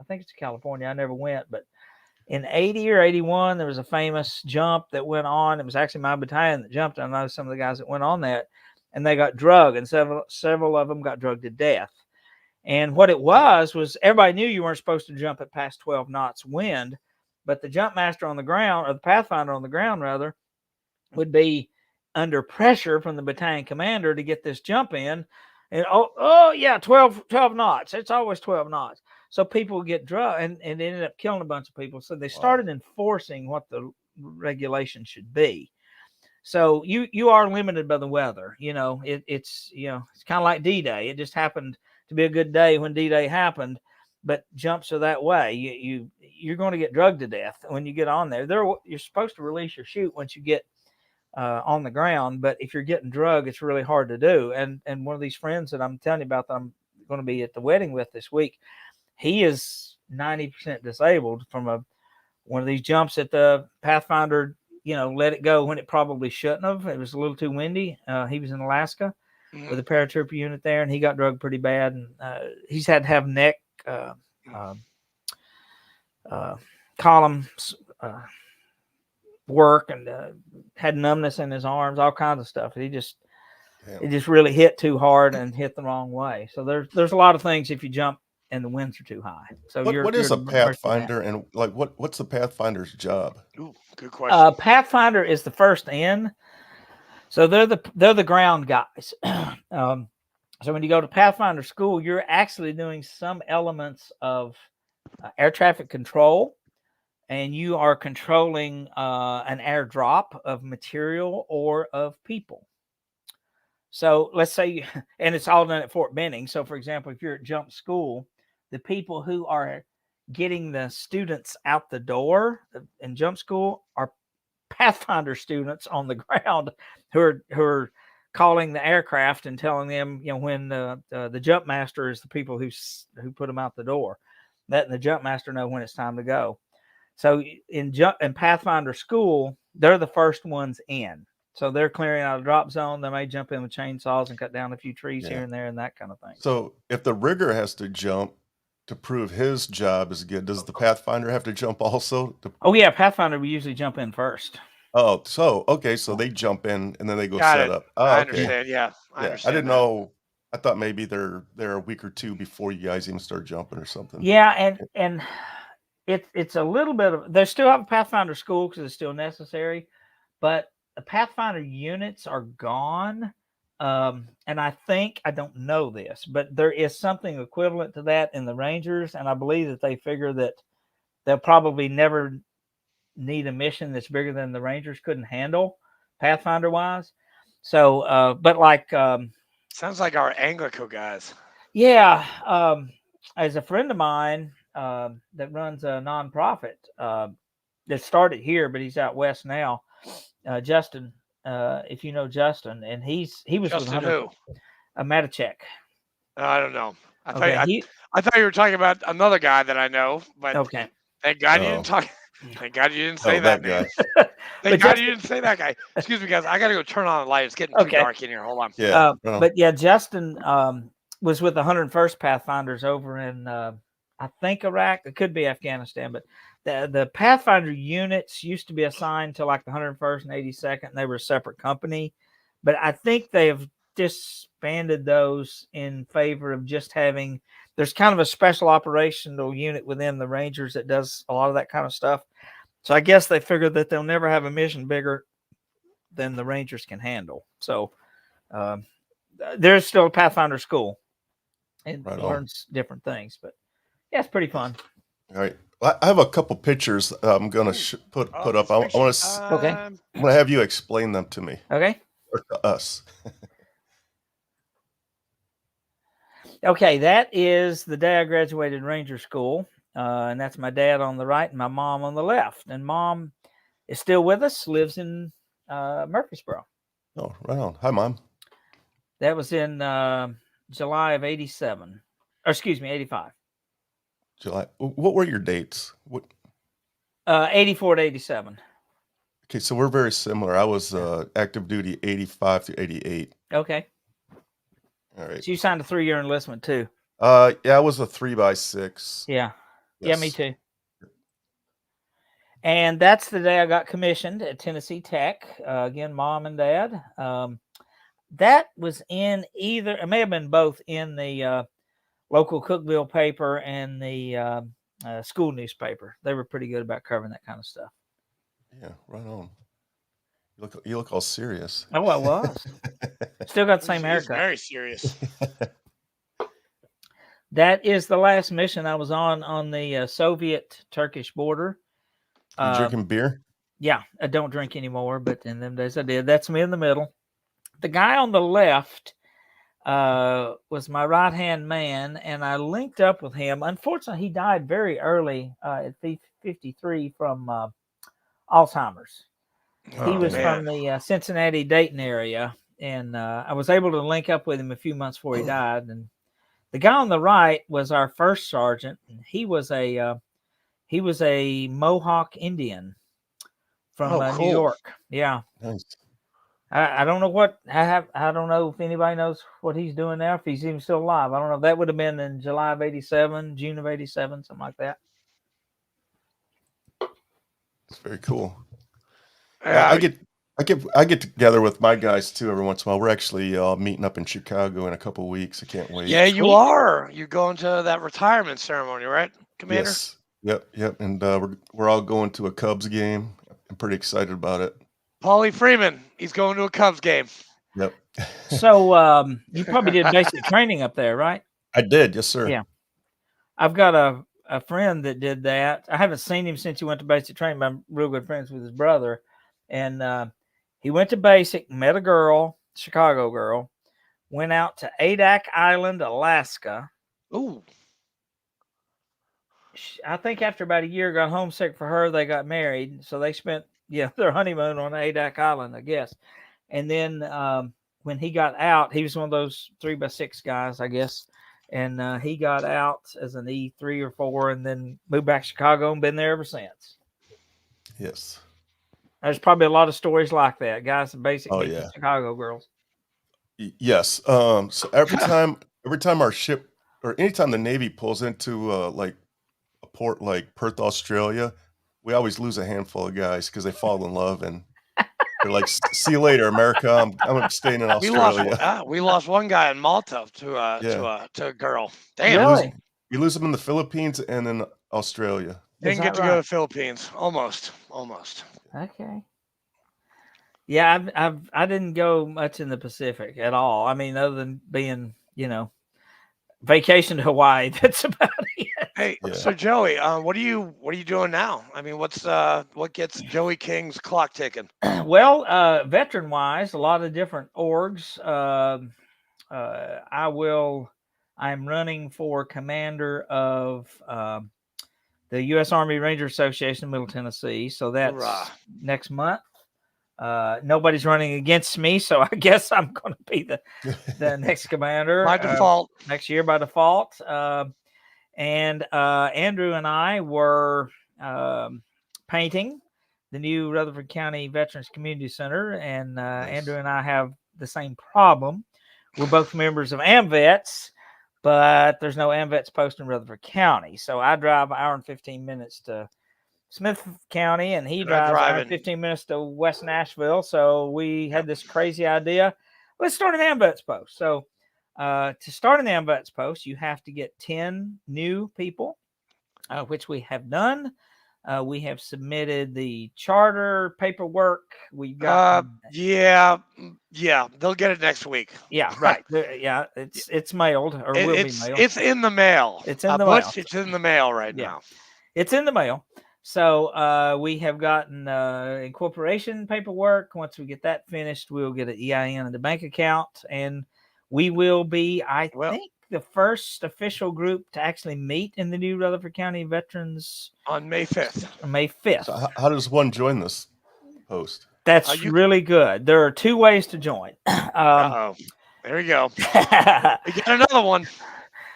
think it's California. I never went, but in 80 or 81, there was a famous jump that went on. It was actually my battalion that jumped. I know some of the guys that went on that, and they got drugged, and several of them got drugged to death. And what it was everybody knew you weren't supposed to jump at past 12 knots wind, but the jump master on the ground, or the Pathfinder on the ground rather, would be under pressure from the battalion commander to get this jump in. And 12 knots. It's always 12 knots. So people get drugged, and it ended up killing a bunch of people. So they started enforcing what the regulation should be. So you are limited by the weather. It's kind of like D-Day. It just happened to be a good day when D-Day happened, but jumps are that way. You're going to get drugged to death when you get on there. You're supposed to release your chute once you get on the ground, but if you're getting drugged, it's really hard to do. And one of these friends that I'm telling you about that I'm going to be at the wedding with this week, he is 90% disabled from one of these jumps at the Pathfinder. Let it go when it probably shouldn't have. It was a little too windy. He was in Alaska with a paratrooper unit there, and he got drugged pretty bad. And he's had to have neck columns work, and had numbness in his arms, all kinds of stuff. It just really hit too hard and hit the wrong way. So there's a lot of things if you jump and the winds are too high. So What you're is a at the mercy of that. pathfinder, and like what's the pathfinder's job? Ooh, good question. Pathfinder is the first in. So they're the ground guys. So when you go to Pathfinder school, you're actually doing some elements of air traffic control, and you are controlling an airdrop of material or of people. So let's say, and it's all done at Fort Benning. So for example, if you're at jump school, the people who are getting the students out the door in jump school are Pathfinder students on the ground who are calling the aircraft and telling them, when the jump master is the people who put them out the door, letting the jump master know when it's time to go. So in Pathfinder school, they're the first ones in. So they're clearing out a drop zone. They may jump in with chainsaws and cut down a few trees here and there and that kind of thing. So if the rigger has to jump to prove his job is good, does the Pathfinder have to jump also? Oh yeah, Pathfinder, we usually jump in first. Oh, so okay, so they jump in and then they go Got set it. up. Oh, I okay. understand. Yeah, I I understand. didn't know. I thought maybe they're a week or two before you guys even start jumping or something. Yeah, and it's a little bit of, they still have a Pathfinder school because it's still necessary, but the Pathfinder units are gone. And I don't know this, but there is something equivalent to that in the Rangers, and I believe that they figure that they'll probably never need a mission that's bigger than the Rangers couldn't handle, Pathfinder wise. So, but like, sounds like our Anglico guys. Yeah, as a friend of mine that runs a nonprofit that started here, but he's out west now. Justin, if you know Justin, and he was Justin with who? Matichek. I don't know. I Okay, thought you were talking about another guy that I know, but okay. thank God you didn't talk. Thank God you didn't say Oh, that that guy. name. Thank God Justin, you didn't say that guy. Excuse me, guys. I got to go turn on the light. It's getting too Okay. dark in here. Hold on. Yeah. But yeah, Justin was with the 101st Pathfinders over in I think Iraq. It could be Afghanistan, but the Pathfinder units used to be assigned to like the 101st and 82nd, and they were a separate company. But I think they have disbanded those in favor of just having. There's kind of a special operational unit within the Rangers that does a lot of that kind of stuff. So I guess they figured that they'll never have a mission bigger than the Rangers can handle. So there's still a Pathfinder school and learns different things, but yeah, it's pretty fun. All right. I have a couple pictures I'm going to put up. I want to Okay. I'm going to have you explain them to me. Okay. Or to us. Okay, that is the day I graduated Ranger School, and that's my dad on the right and my mom on the left. And Mom is still with us, lives in Murfreesboro. Oh, right on. Hi, Mom. That was in July of 87. Or excuse me, 85. July. What were your dates? 84 to 87. Okay, so we're very similar. I was active duty 85 to 88. Okay. All right. So you signed a 3-year enlistment too. Yeah, I was a 3x6. Yeah. Yes. Yeah, me too. And that's the day I got commissioned at Tennessee Tech. Again, Mom and Dad. That was in either, it may have been both in the local Cookeville paper and the school newspaper. They were pretty good about covering that kind of stuff. Yeah, right on. You look all serious. Oh, I was. Still got the same haircut. Very serious. That is the last mission I was on the Soviet-Turkish border. You drinking beer? Yeah, I don't drink anymore, but in them days I did. That's me in the middle. The guy on the left was my right-hand man, and I linked up with him. Unfortunately, he died very early at 53 from Alzheimer's. He was from the Cincinnati, Dayton area, and I was able to link up with him a few months before he died. And the guy on the right was our first sergeant. And he was a Mohawk Indian from cool. New York. Yeah. Nice. I don't know what I don't know if anybody knows what he's doing now, if he's even still alive. I don't know. That would have been in July of 87, June of 87, something like that. It's very cool. I get I get together with my guys too every once in a while. We're actually meeting up in Chicago in a couple weeks. I can't wait. Yeah, you Sweet. are. You're going to that retirement ceremony, right, Commander? Yes. Yep. Yep. And we're all going to a Cubs game. I'm pretty excited about it. Paulie Freeman, he's going to a Cubs game. Yep. So you probably did basic training up there, right? I did. Yes, sir. Yeah. I've got a friend that did that. I haven't seen him since he went to basic training, but I'm real good friends with his brother. And he went to basic, met a girl, Chicago girl, went out to Adak Island, Alaska. Ooh. I think after about a year, got homesick for her. They got married. So they spent their honeymoon on Adak Island, I guess. And then when he got out, he was one of those 3x6 guys, I guess. And he got out as an E3 or 4 and then moved back to Chicago and been there ever since. Yes. There's probably a lot of stories like that. Guys in basic Oh, meet yeah. Chicago girls. Yes. So every time our ship or anytime the Navy pulls into like a port like Perth, Australia, we always lose a handful of guys because they fall in love and they're like, "See you later, America. I'm staying in Australia." We lost one guy in Malta to Yeah. a girl. Damn. Really? We lose them in the Philippines and in Australia. Didn't get to go to the Philippines. Almost. Okay. Yeah, I didn't go much in the Pacific at all. I mean, other than being, vacation to Hawaii. That's about it. Hey, Yeah. so Joey, what are you doing now? I mean, what gets Joey King's clock ticking? Well, veteran wise, a lot of different orgs. I'm running for commander of the U.S. Army Ranger Association, Middle Tennessee. So that's Hoorah. next month. Nobody's running against me, so I guess I'm going to be the next commander By default. next year by default. And Andrew and I were painting the new Rutherford County Veterans Community Center, and Nice. Andrew and I have the same problem. We're both members of AMVETS, but there's no AMVETS post in Rutherford County. So I drive an hour and 15 minutes to Smith County, and he drives an hour and 15 minutes to West Nashville. So we had this crazy idea. Let's start an AMVETS post. So to start an AMVETS post, you have to get 10 new people, which we have done. We have submitted the charter paperwork. We've got yeah, they'll get it next week. Yeah, right. Yeah, it's mailed or will be mailed. It's in the mail. It's in the mail. It's in the mail right now. It's in the mail. So we have gotten incorporation paperwork. Once we get that finished, we'll get an EIN and a bank account, and we will be, I think, the first official group to actually meet in the new Rutherford County Veterans on May 5th. May 5th. So how does one join this post? That's really good. There are 2 ways to join. There we go. We got another one.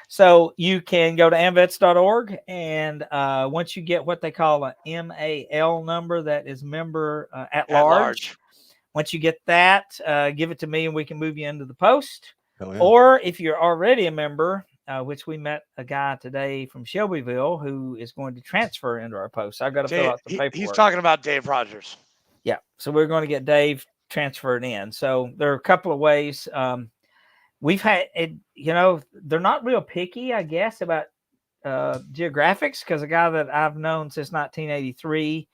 So you can go to amvets.org, and once you get what they call a MAL number, that is member at large. Once you get that, give it to me and we can move you into the post. Yeah. Or if you're already a member, which we met a guy today from Shelbyville who is going to transfer into our post. I've got to fill out the paperwork. He's talking about Dave Rogers. Yeah. So we're going to get Dave transferred in. So there are a couple of ways. We've had, they're not real picky, I guess, about geographics, because a guy that I've known since 1983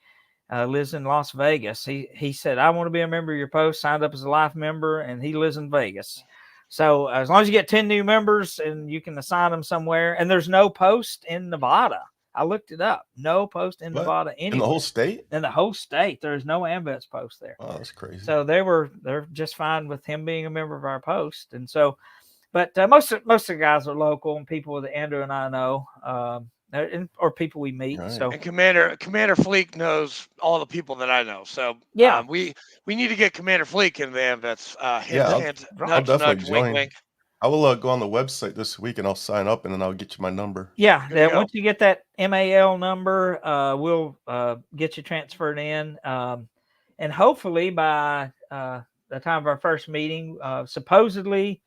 lives in Las Vegas. He said, I want to be a member of your post, signed up as a life member, and he lives in Vegas. So as long as you get 10 new members and you can assign them somewhere, and there's no post in Nevada. I looked it up. No post in Nevada anywhere. In the whole state? In the whole state. There's no AMVETS post there. Oh, that's crazy. So they're just fine with him being a member of our post. And so, but most of the guys are local and people that Andrew and I know, or people we meet. Right. So and Commander Fleek knows all the people that I know. So we need to get Commander Fleek in the AMVETS. I'll definitely join. Wink. I will go on the website this week and I'll sign up, and then I'll get you my number. Yeah, once you get that MAL number, we'll get you transferred in, and hopefully by the time of our first meeting, supposedly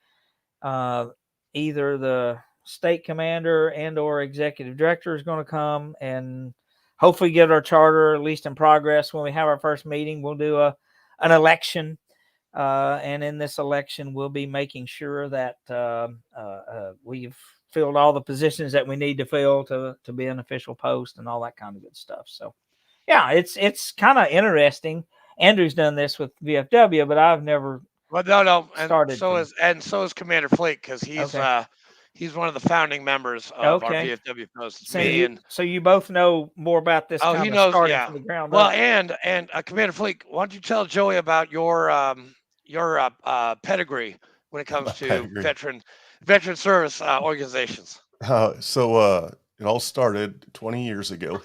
either the state commander and or executive director is going to come and hopefully get our charter at least in progress. When we have our first meeting, we'll do a an election. And in this election, we'll be making sure that we've filled all the positions that we need to fill to be an official post and all that kind of good stuff. So, yeah, it's kind of interesting. Andrew's done this with VFW, but I've never. Well, no, and started so is Commander Flake, because he's one of the founding members of our VFW post. So you both know more about this. Oh, he knows. Yeah. From the ground well, up. and Commander Flake, why don't you tell Joey about your pedigree when it comes to veteran service organizations? So it all started 20 years ago.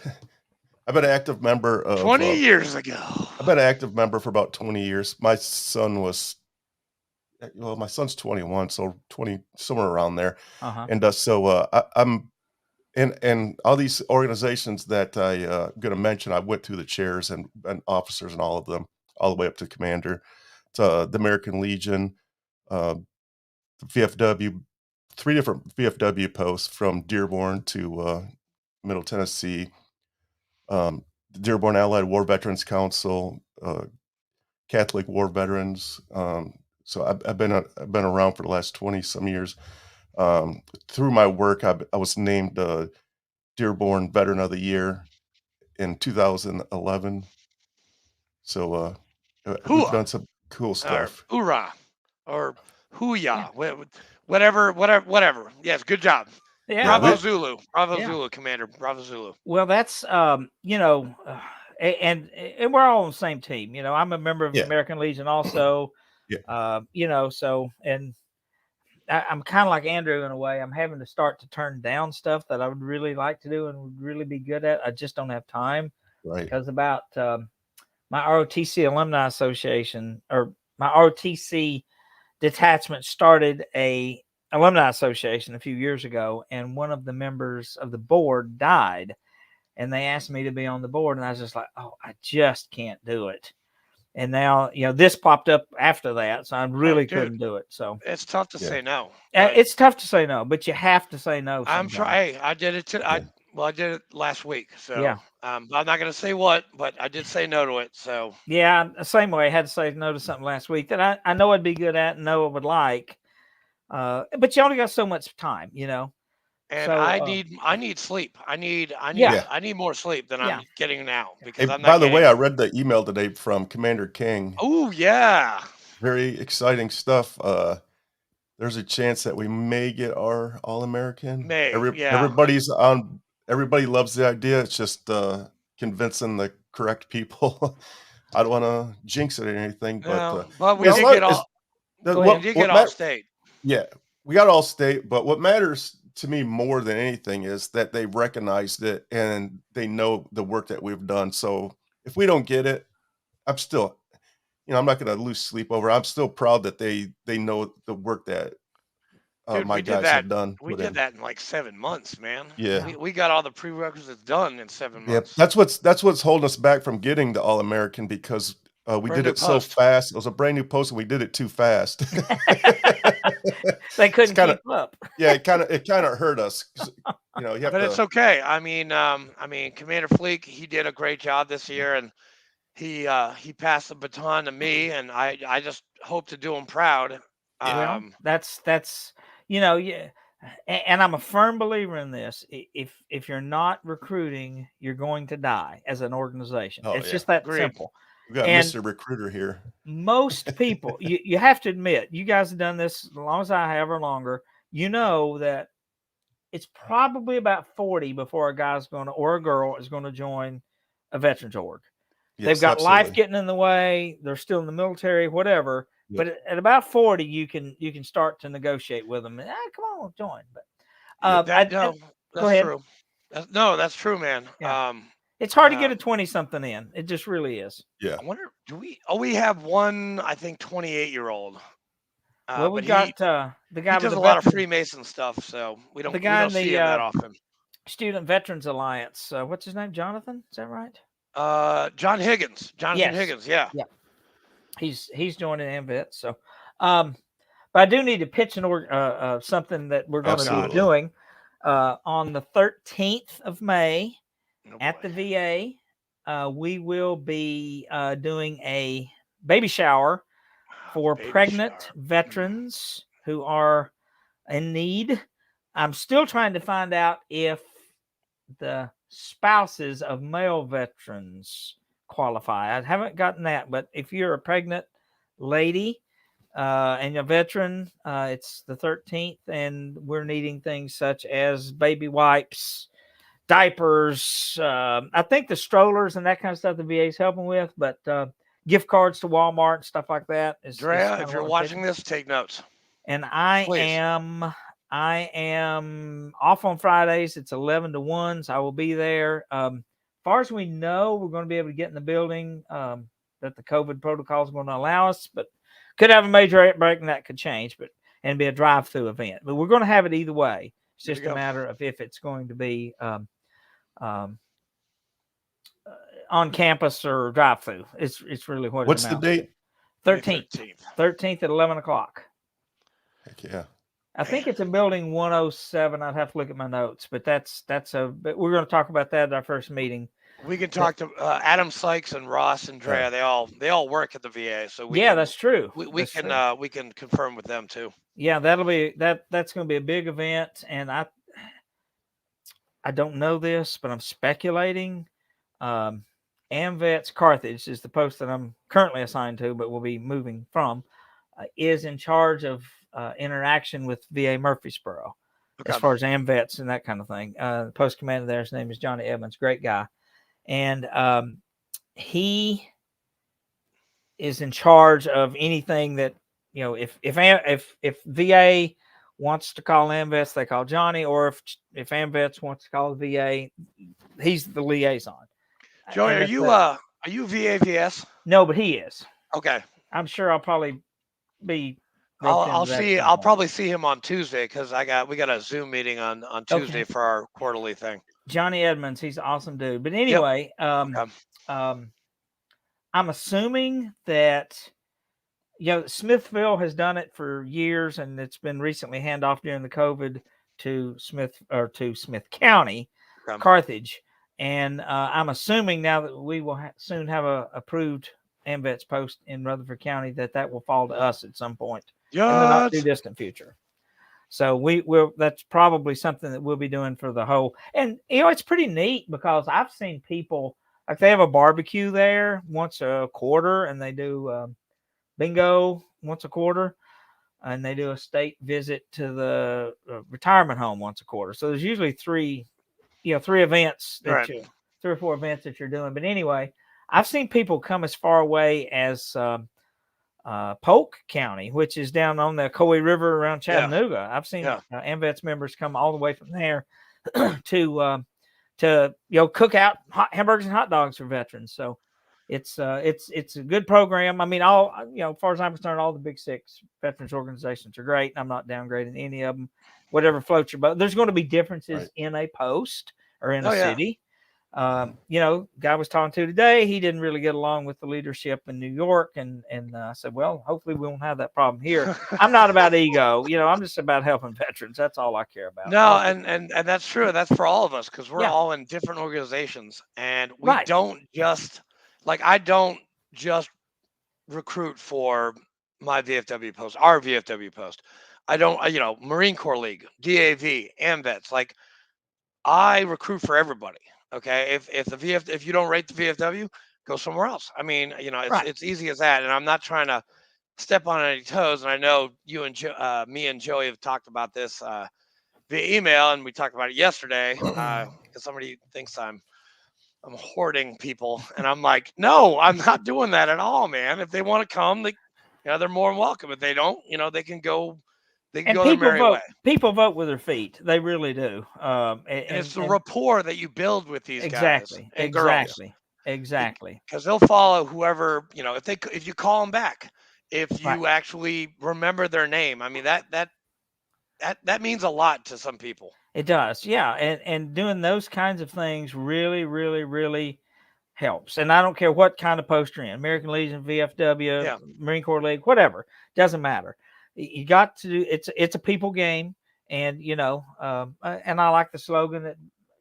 I've been an active member of 20 years ago. I've been an active member for about 20 years. My son's 21, so 20, somewhere around there. And I'm in all these organizations that I'm going to mention. I went through the chairs and officers and all of them, all the way up to commander, to the American Legion, the VFW, 3 different VFW posts from Dearborn to Middle Tennessee, the Dearborn Allied War Veterans Council, Catholic War Veterans. So I've been around for the last 20 some years. Through my work, I was named Dearborn Veteran of the Year in 2011. So we've done some cool stuff. Hoorah, or hooyah, whatever. Yes, good job. Yeah, Bravo Zulu, Commander, Bravo Zulu. Well, that's and we're all on the same team. I'm a member of the American Legion also. So, and I'm kind of like Andrew in a way. I'm having to start to turn down stuff that I would really like to do and would really be good at. I just don't have time. Right. Because about my ROTC Alumni Association, or my ROTC detachment, started a alumni association a few years ago, and one of the members of the board died, and they asked me to be on the board, and I was just like, oh, I just can't do it. And now, this popped up after that, so I really couldn't do it. So it's tough to say no. It's tough to say no, but you have to say no. I'm sure. Hey, I did it. I did it last week. So I'm not going to say what, but I did say no to it. So yeah, the same way I had to say no to something last week that I know I'd be good at and know I would like. But you only got so much time, And so, I need sleep. I need more sleep than I'm getting now, because I'm not. By the way, I read the email today from Commander King. Oh yeah, very exciting stuff. There's a chance that we may get our All-American. Everybody's on. Everybody loves the idea. It's just convincing the correct people. I don't want to jinx it or anything, but we did get all. We did get all state. Yeah, we got all state. But what matters to me more than anything is that they recognized it and they know the work that we've done. So if we don't get it, I'm still, I'm not going to lose sleep over. I'm still proud that they know the work that my guys have done. We did that in like 7 months, man. Yeah, we got all the prerequisites done in 7 months. Yeah, that's what's holding us back from getting the All-American, because we did it so fast. It was a brand new post, and we did it too fast. They couldn't keep up. Yeah, it kind of hurt us. You have but it's okay. I mean, Commander Fleek, he did a great job this year, and he passed the baton to me, and I just hope to do him proud. That's and I'm a firm believer in this. If you're not recruiting, you're going to die as an organization. It's just that simple. We got Mr. Recruiter here. Most people, you have to admit, you guys have done this as long as I have or longer. You know that it's probably about 40 before a guy's or a girl is going to join a veterans org. Yes, they've got absolutely. life getting in the way. They're still in the military, whatever. Yep. But at about 40, you can start to negotiate with them. Come on, join. But that's go ahead. True. That's true, man. Yeah. It's hard to get a 20-something in. It just really is. Yeah. I wonder, we have one, I think, 28-year-old. Well, we got the guy. He does a lot of Freemason stuff, so we don't see him that often. Student Veterans Alliance. What's his name? Jonathan? Is that right? John Higgins. Jonathan Higgins. Yeah. Yeah. He's joining AMVET. So, but I do need to pitch something that we're going to be doing on the 13th of May. At the VA, we will be doing a baby shower for Baby pregnant shower. veterans who are in need. I'm still trying to find out if the spouses of male veterans qualify. I haven't gotten that, but if you're a pregnant lady and a veteran, it's the 13th, and we're needing things such as baby wipes, diapers. I think the strollers and that kind of stuff the VA is helping with, but gift cards to Walmart and stuff like that is Drea, kinda if you're what we're watching getting. this, take notes. And Please. I am off on Fridays. It's 11 to 1, so I will be there. As far as we know, we're going to be able to get in the building that the COVID protocols are going to allow us, but could have a major outbreak and that could change, and be a drive-through event. But we're going to have it either way. It's There just you a go. matter of if it's going to be on campus or drive-through. It's really what What's it the amounts to. date? 13th at 11 o'clock. Heck yeah. I think it's in building 107. I'd have to look at my notes, but but we're going to talk about that at our first meeting. We can talk to Adam Sykes and Ross and Drea. Yeah. They all work at the VA, so That's true. We can confirm with them too. Yeah, that's going to be a big event, and I don't know this, but I'm speculating. AMVETS Carthage is the post that I'm currently assigned to, but will be moving from, is in charge of interaction with VA Murfreesboro, as far as AMVETS and that kind of thing. The post commander there, his name is Johnny Evans, great guy. And he is in charge of anything that, if VA wants to call AMVETS, they call Johnny, or if AMVETS wants to call the VA, he's the liaison. Joey, are you VAVS? No, but he is. Okay. I'm sure I'll probably be. I'll probably see him on Tuesday because we got a Zoom meeting on Tuesday for our quarterly thing. Johnny Edmonds, he's an awesome dude. But anyway, I'm assuming that Smithville has done it for years, and it's been recently handed off during the COVID to Smith County, Carthage. And I'm assuming now that we will soon have a approved AMVETS post in Rutherford County that will fall to us at some point in the not too distant future. So that's probably something that we'll be doing for the whole. And it's pretty neat because I've seen people, like, they have a barbecue there once a quarter, and they do bingo once a quarter, and they do a state visit to the retirement home once a quarter. So there's usually three events that 3 or 4 events that you're doing. But anyway, I've seen people come as far away as Polk County, which is down on the Coe River around Chattanooga. I've seen AMVETS members come all the way from there to cook out hamburgers and hot dogs for veterans. So it's a good program. I mean, as far as I'm concerned, all the big 6 veterans organizations are great. I'm not downgrading any of them. Whatever floats your boat. There's going to be differences in a post or in a city. Guy was talking to today, he didn't really get along with the leadership in New York, and I said, well, hopefully we won't have that problem here. I'm not about ego, I'm just about helping veterans. That's all I care about. No, and that's true. That's for all of us, because we're all in different organizations, and we don't just I don't just recruit for my VFW post, our VFW post. I don't, Marine Corps League, DAV, AMVETS. I recruit for everybody. Okay, if you don't rate the VFW, go somewhere else. I mean, it's easy as that. And I'm not trying to step on any toes. And I know you and me and Joey have talked about this via email, and we talked about it yesterday because somebody thinks I'm hoarding people, and I'm like, no, I'm not doing that at all, man. If they want to come, they're more than welcome. If they don't, they can go. They can go their merry way. People vote with their feet. They really do. And it's the rapport that you build with these guys and girls. Exactly. Because they'll follow whoever, if you call them back, if you actually remember their name. I mean, that means a lot to some people. It does. Yeah. And doing those kinds of things really, really, really helps. And I don't care what kind of post you're in, American Legion, VFW, Marine Corps League, whatever, doesn't matter. You got to do it's a people game, and and I like the slogan that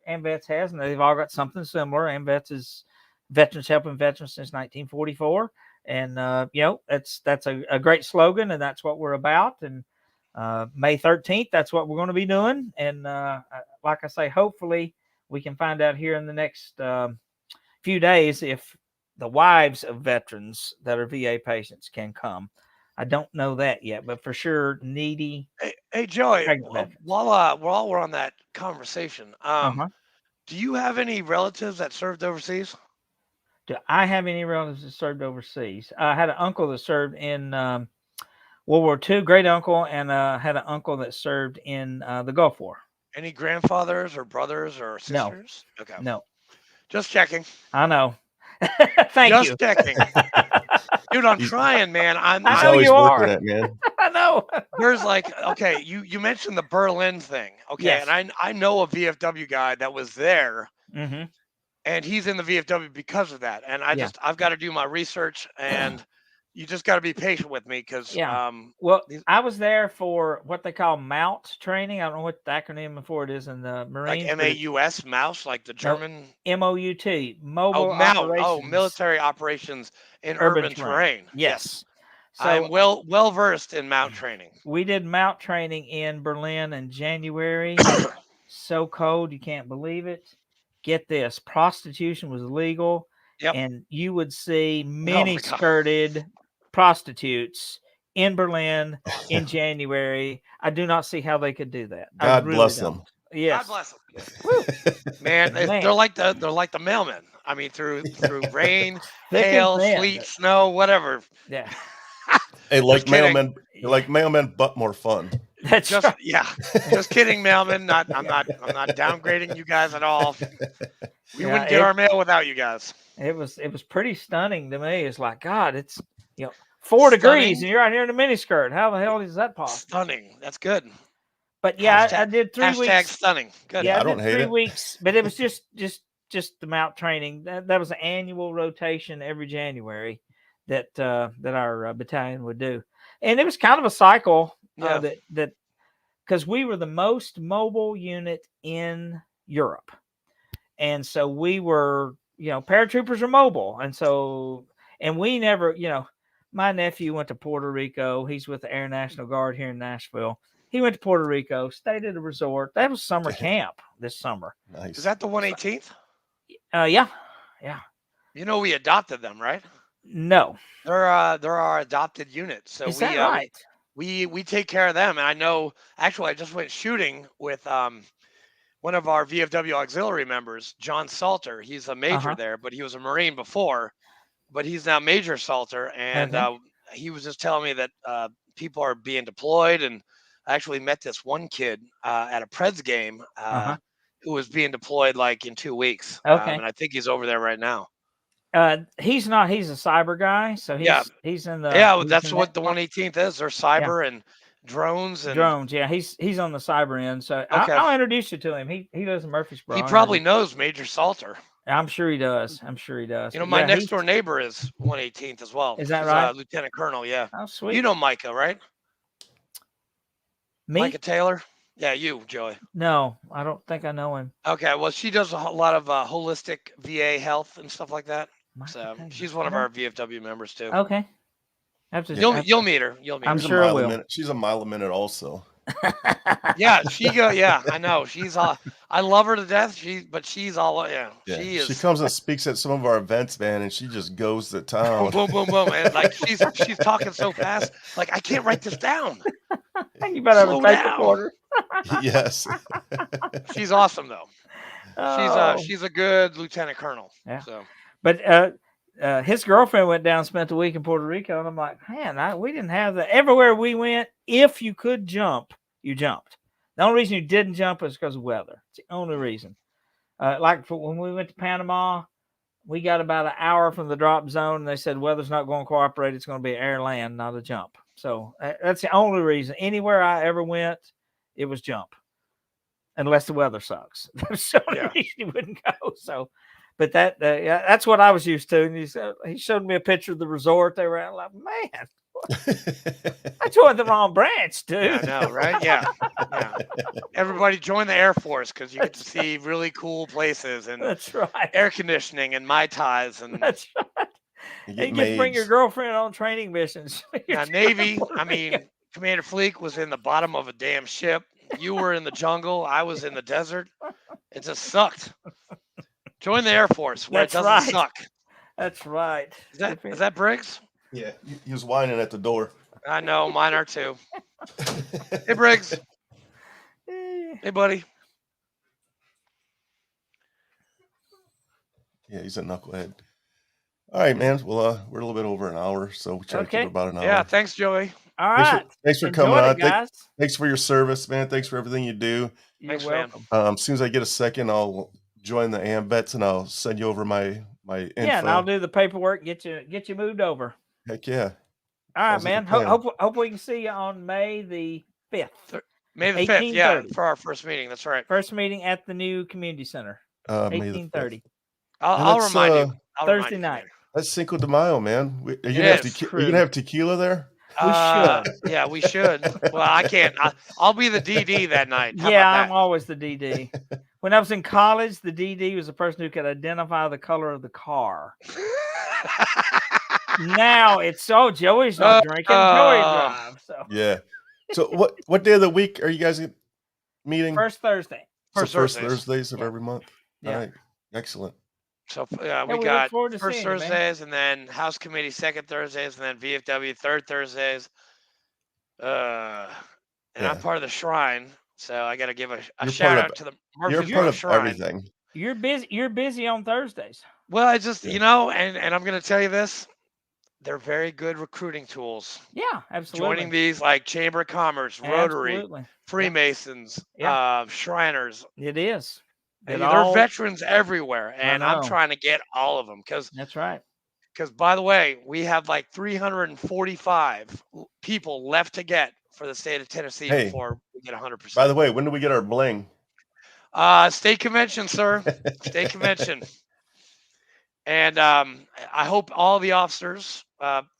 AMVETS has, and they've all got something similar. AMVETS is Veterans Helping Veterans since 1944, And that's a great slogan, and that's what we're about. And May 13th, that's what we're going to be doing. And like I say, hopefully we can find out here in the next few days if the wives of veterans that are VA patients can come. I don't know that yet, but for sure, needy. Hey Joey, pregnant veterans. while we're on that conversation, Uh-huh. do you have any relatives that served overseas? Do I have any relatives that served overseas? I had an uncle that served in World War II, great uncle, and had an uncle that served in the Gulf War. Any grandfathers or brothers or No. sisters? Okay. No. Just checking. I know. Thank Just you. checking. Dude, I'm trying, man. I He's know always you working are. it, man. I know. There's like, okay, you mentioned the Berlin thing. Okay. Yes. And I know a VFW guy that was there, Mm-hmm. and he's in the VFW because of that. And Yeah. I've got to do my research, and you just got to be patient with me because Yeah. Well, I was there for what they call MOUT training. I don't know what the acronym for it is in the Marines. like MAUS, mouse, like the German. MOUT, Mobile MOUT. Operations. Oh, military operations in urban terrain. Yes. So I'm well versed in MOUT training. we did MOUT training in Berlin in January. So cold, you can't believe it. Get this, prostitution was legal. Yep. And you would see Oh mini my God. skirted prostitutes in Berlin in January. I do not see how they could do that. I God really bless don't. them. Yes. God bless them. Man, Man. they're like the mailmen. I mean, through rain, Thick and hail, thin. sleet, snow, whatever. Yeah. Hey, like kidding. mailmen, but more fun. That's Just right. yeah. Just kidding, mailmen. I'm not downgrading you guys at all. We Yeah, wouldn't get our mail without you guys. It was pretty stunning to me. It's like, God, it's 4 degrees and you're out here in a miniskirt. How the hell is that possible? Stunning. That's good. But yeah, Hashtag- I did 3 Hashtag weeks. stunning. Good. Yeah, I I don't did hate 3 it. weeks, but it was just the MOUT training. That was an annual rotation every January that our battalion would do, and it was kind of a cycle Yeah. that because we were the most mobile unit in Europe, and so we were paratroopers are mobile, and we never my nephew went to Puerto Rico. He's with the Air National Guard here in Nashville. He went to Puerto Rico, stayed at a resort. That was summer camp this summer. Nice. Is that the 118th? Yeah. We adopted them, right? No. They're our adopted unit. So Is that right? we take care of them. And I know, actually, I just went shooting with one of our VFW auxiliary members, John Salter. He's a major there, but he was a Marine before, but he's now Major Salter. And he was just telling me that people are being deployed. And I actually met this one kid at a Preds game who was being deployed like in 2 weeks. Okay. And I think he's over there right now. He's not. He's a cyber guy, so he's in the. Yeah, that's what the 118th is. They're cyber and drones and drones. Yeah, he's on the cyber end. So Okay. I'll introduce you to him. He lives in Murfreesboro. he probably knows Major Salter. I'm sure he does. My next door neighbor is 118th as well. Is that He's, right? Lieutenant Colonel, yeah. Oh, sweet. You know Micah, right? Me? Micah Taylor? Yeah, you, Joey. No, I don't think I know him. Okay, well, she does a lot of holistic VA health and stuff like that. Micah So Taylor. she's one of our VFW members too. Okay. You'll meet her. I'm She's sure I a mile will. a minute. She's a mile a minute also. Yeah, I know. She's I love her to death. She's all she is. She comes and speaks at some of our events, man, and she just goes to town. boom, boom, boom. And like she's talking so fast, like I can't write this down. You better have a Slow tape down. recorder. Yes. She's awesome though. Oh. She's a good lieutenant colonel. Yeah. So But his girlfriend went down and spent the week in Puerto Rico, and I'm like, man, we didn't have that. Everywhere we went, if you could jump, you jumped. The only reason you didn't jump was because of weather. It's the only reason. When we went to Panama, we got about an hour from the drop zone, and they said weather's not going to cooperate. It's going to be air land, not a jump. So that's the only reason. Anywhere I ever went, it was jump, unless the weather sucks. That's the only reason you wouldn't go. So. But that's what I was used to. And he showed me a picture of the resort they were at. I'm like, man, I joined the wrong branch, dude. Yeah, I know, right? Yeah. Everybody join the Air Force because you get to see really cool places and That's right. air conditioning and Mai Tais and That's right. You You get get to bring your maids. girlfriend on training missions. Now, Navy, I mean, Commander Fleek was in the bottom of a damn ship. You were in the jungle. I was in the desert. It just sucked. Join the Air Force where That's it doesn't right. suck. That's right. Is that Briggs? Yeah, he was whining at the door. I know, mine are too. Hey, Briggs. Hey, buddy. Yeah, he's a knucklehead. All right, man. Well, we're a little bit over an hour, so we try to keep it about an hour. Yeah, thanks, Joey. All right. Thanks for Enjoy coming on, guys. Thanks for your service, man. Thanks for everything you do. You're Thanks, man. welcome. As soon as I get a second, I'll join the AMVETS and I'll send you over my info. Yeah, and I'll do the paperwork. Get you moved over. Heck yeah. All right, Sounds like a man. plan. Hope we can see you on May the 5th. May the 5th, yeah, 1830. for our first meeting. That's right. First meeting at the new community center. May the 1830. I'll remind you. I'll remind Thursday you, night. That's Cinco de Mayo, man. Are you It gonna have tequila there? We should. Yeah, we should. Well, I can't. I'll be the DD that night. How Yeah, about I'm always the DD. When I was in college, the DD was the person who could identify the color of the car. Now it's Joey's not drinking. Joey drives. So Yeah. So what day of the week are you guys meeting? first Thursday. First Thursdays of every month. Yeah. All right. Excellent. So we we look got forward to first seeing you, man. Thursdays, and then House Committee second Thursdays, and then VFW third Thursdays. And I'm part of the Shrine, so I got to give a shout out to the Murfreesboro Shrine. Everything. You're busy. You're busy on Thursdays. Well, I just and I'm going to tell you this. They're very good recruiting tools. Yeah, absolutely. Joining these like Chamber of Commerce, Rotary, Absolutely. Freemasons, Shriners. It is. They're veterans everywhere, and I'm trying to get all of them because that's right. Because by the way, we have like 345 people left to get for the state of Tennessee before we get 100%. By the way, when do we get our bling? State convention, sir. State convention. And I hope all the officers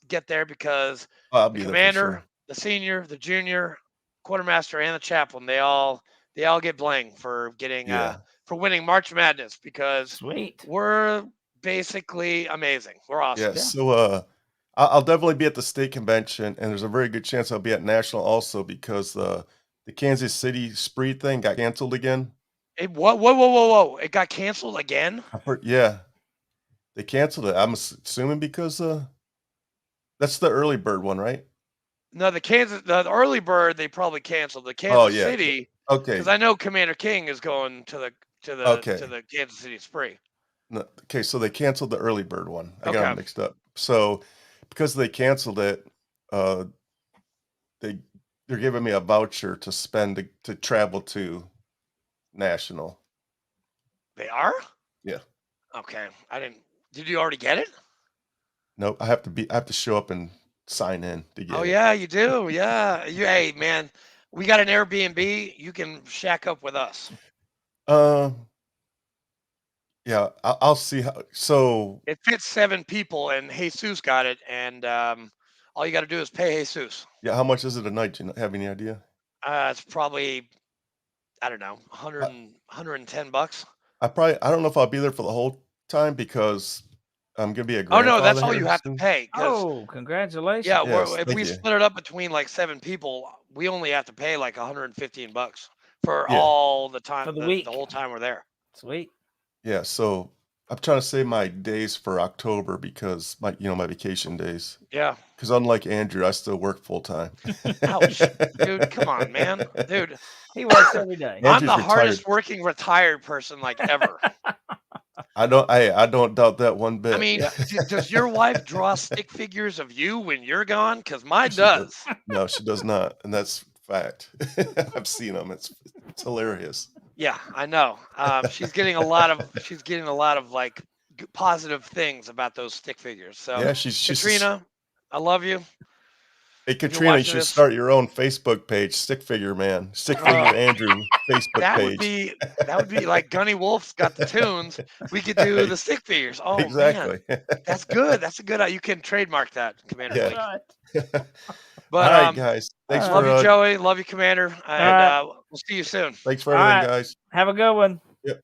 get there because the commander, the senior, the junior, quartermaster, and the chaplain, they all get bling for getting for winning March Madness because we're basically amazing. We're awesome. Yeah. So I'll definitely be at the state convention, and there's a very good chance I'll be at national also because the Kansas City spree thing got canceled again. Whoa! It got canceled again? Yeah. They canceled it. I'm assuming because that's the early bird one, right? No, the early bird they probably canceled. The Kansas City, okay. Because I know Commander King is going to the Kansas City spree. No, okay, so they canceled the early bird one. I got them mixed up. So because they canceled it, they're giving me a voucher to spend to travel to national. They are? Yeah. Okay. Did you already get it? Nope. I have to show up and sign in to get it. Oh yeah, you do. Yeah. Hey man, we got an Airbnb. You can shack up with us. Yeah, I'll see how. So it fits 7 people, and Jesus got it, and all you got to do is pay Jesus. Yeah, how much is it a night? Do you have any idea? It's probably, I don't know, $110. I don't know if I'll be there for the whole time because I'm gonna be a grandfather. Oh no, that's all you have to pay. Oh, congratulations! Yeah, if we split it up between like 7 people, we only have to pay like $115 for all the time, for the week, the whole time we're there. Sweet. Yeah, so I'm trying to save my days for October because my vacation days. Yeah. Because unlike Andrew, I still work full time. Ouch, dude! Come on, man, dude. He works every day. I'm the hardest working retired person like ever. I don't doubt that one bit. I mean, does your wife draw stick figures of you when you're gone? Because mine does. No, she does not, and that's fact. I've seen them. It's hilarious. Yeah, I know. She's getting a lot of like positive things about those stick figures. So yeah, she's Katrina, I love you. Hey Katrina, you should start your own Facebook page, Stick Figure Man, Stick Figure Andrew Facebook page. That would be like Gunny Wolf's got the tunes. We could do the stick figures. Oh exactly. Man. That's good. That's a good. You can trademark that, Commander. Yeah. But all right, guys. Thanks love you, Joey. Love you, Commander. And we'll see you soon. Thanks for everything, guys. Have a good one. Yep.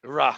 Hurrah.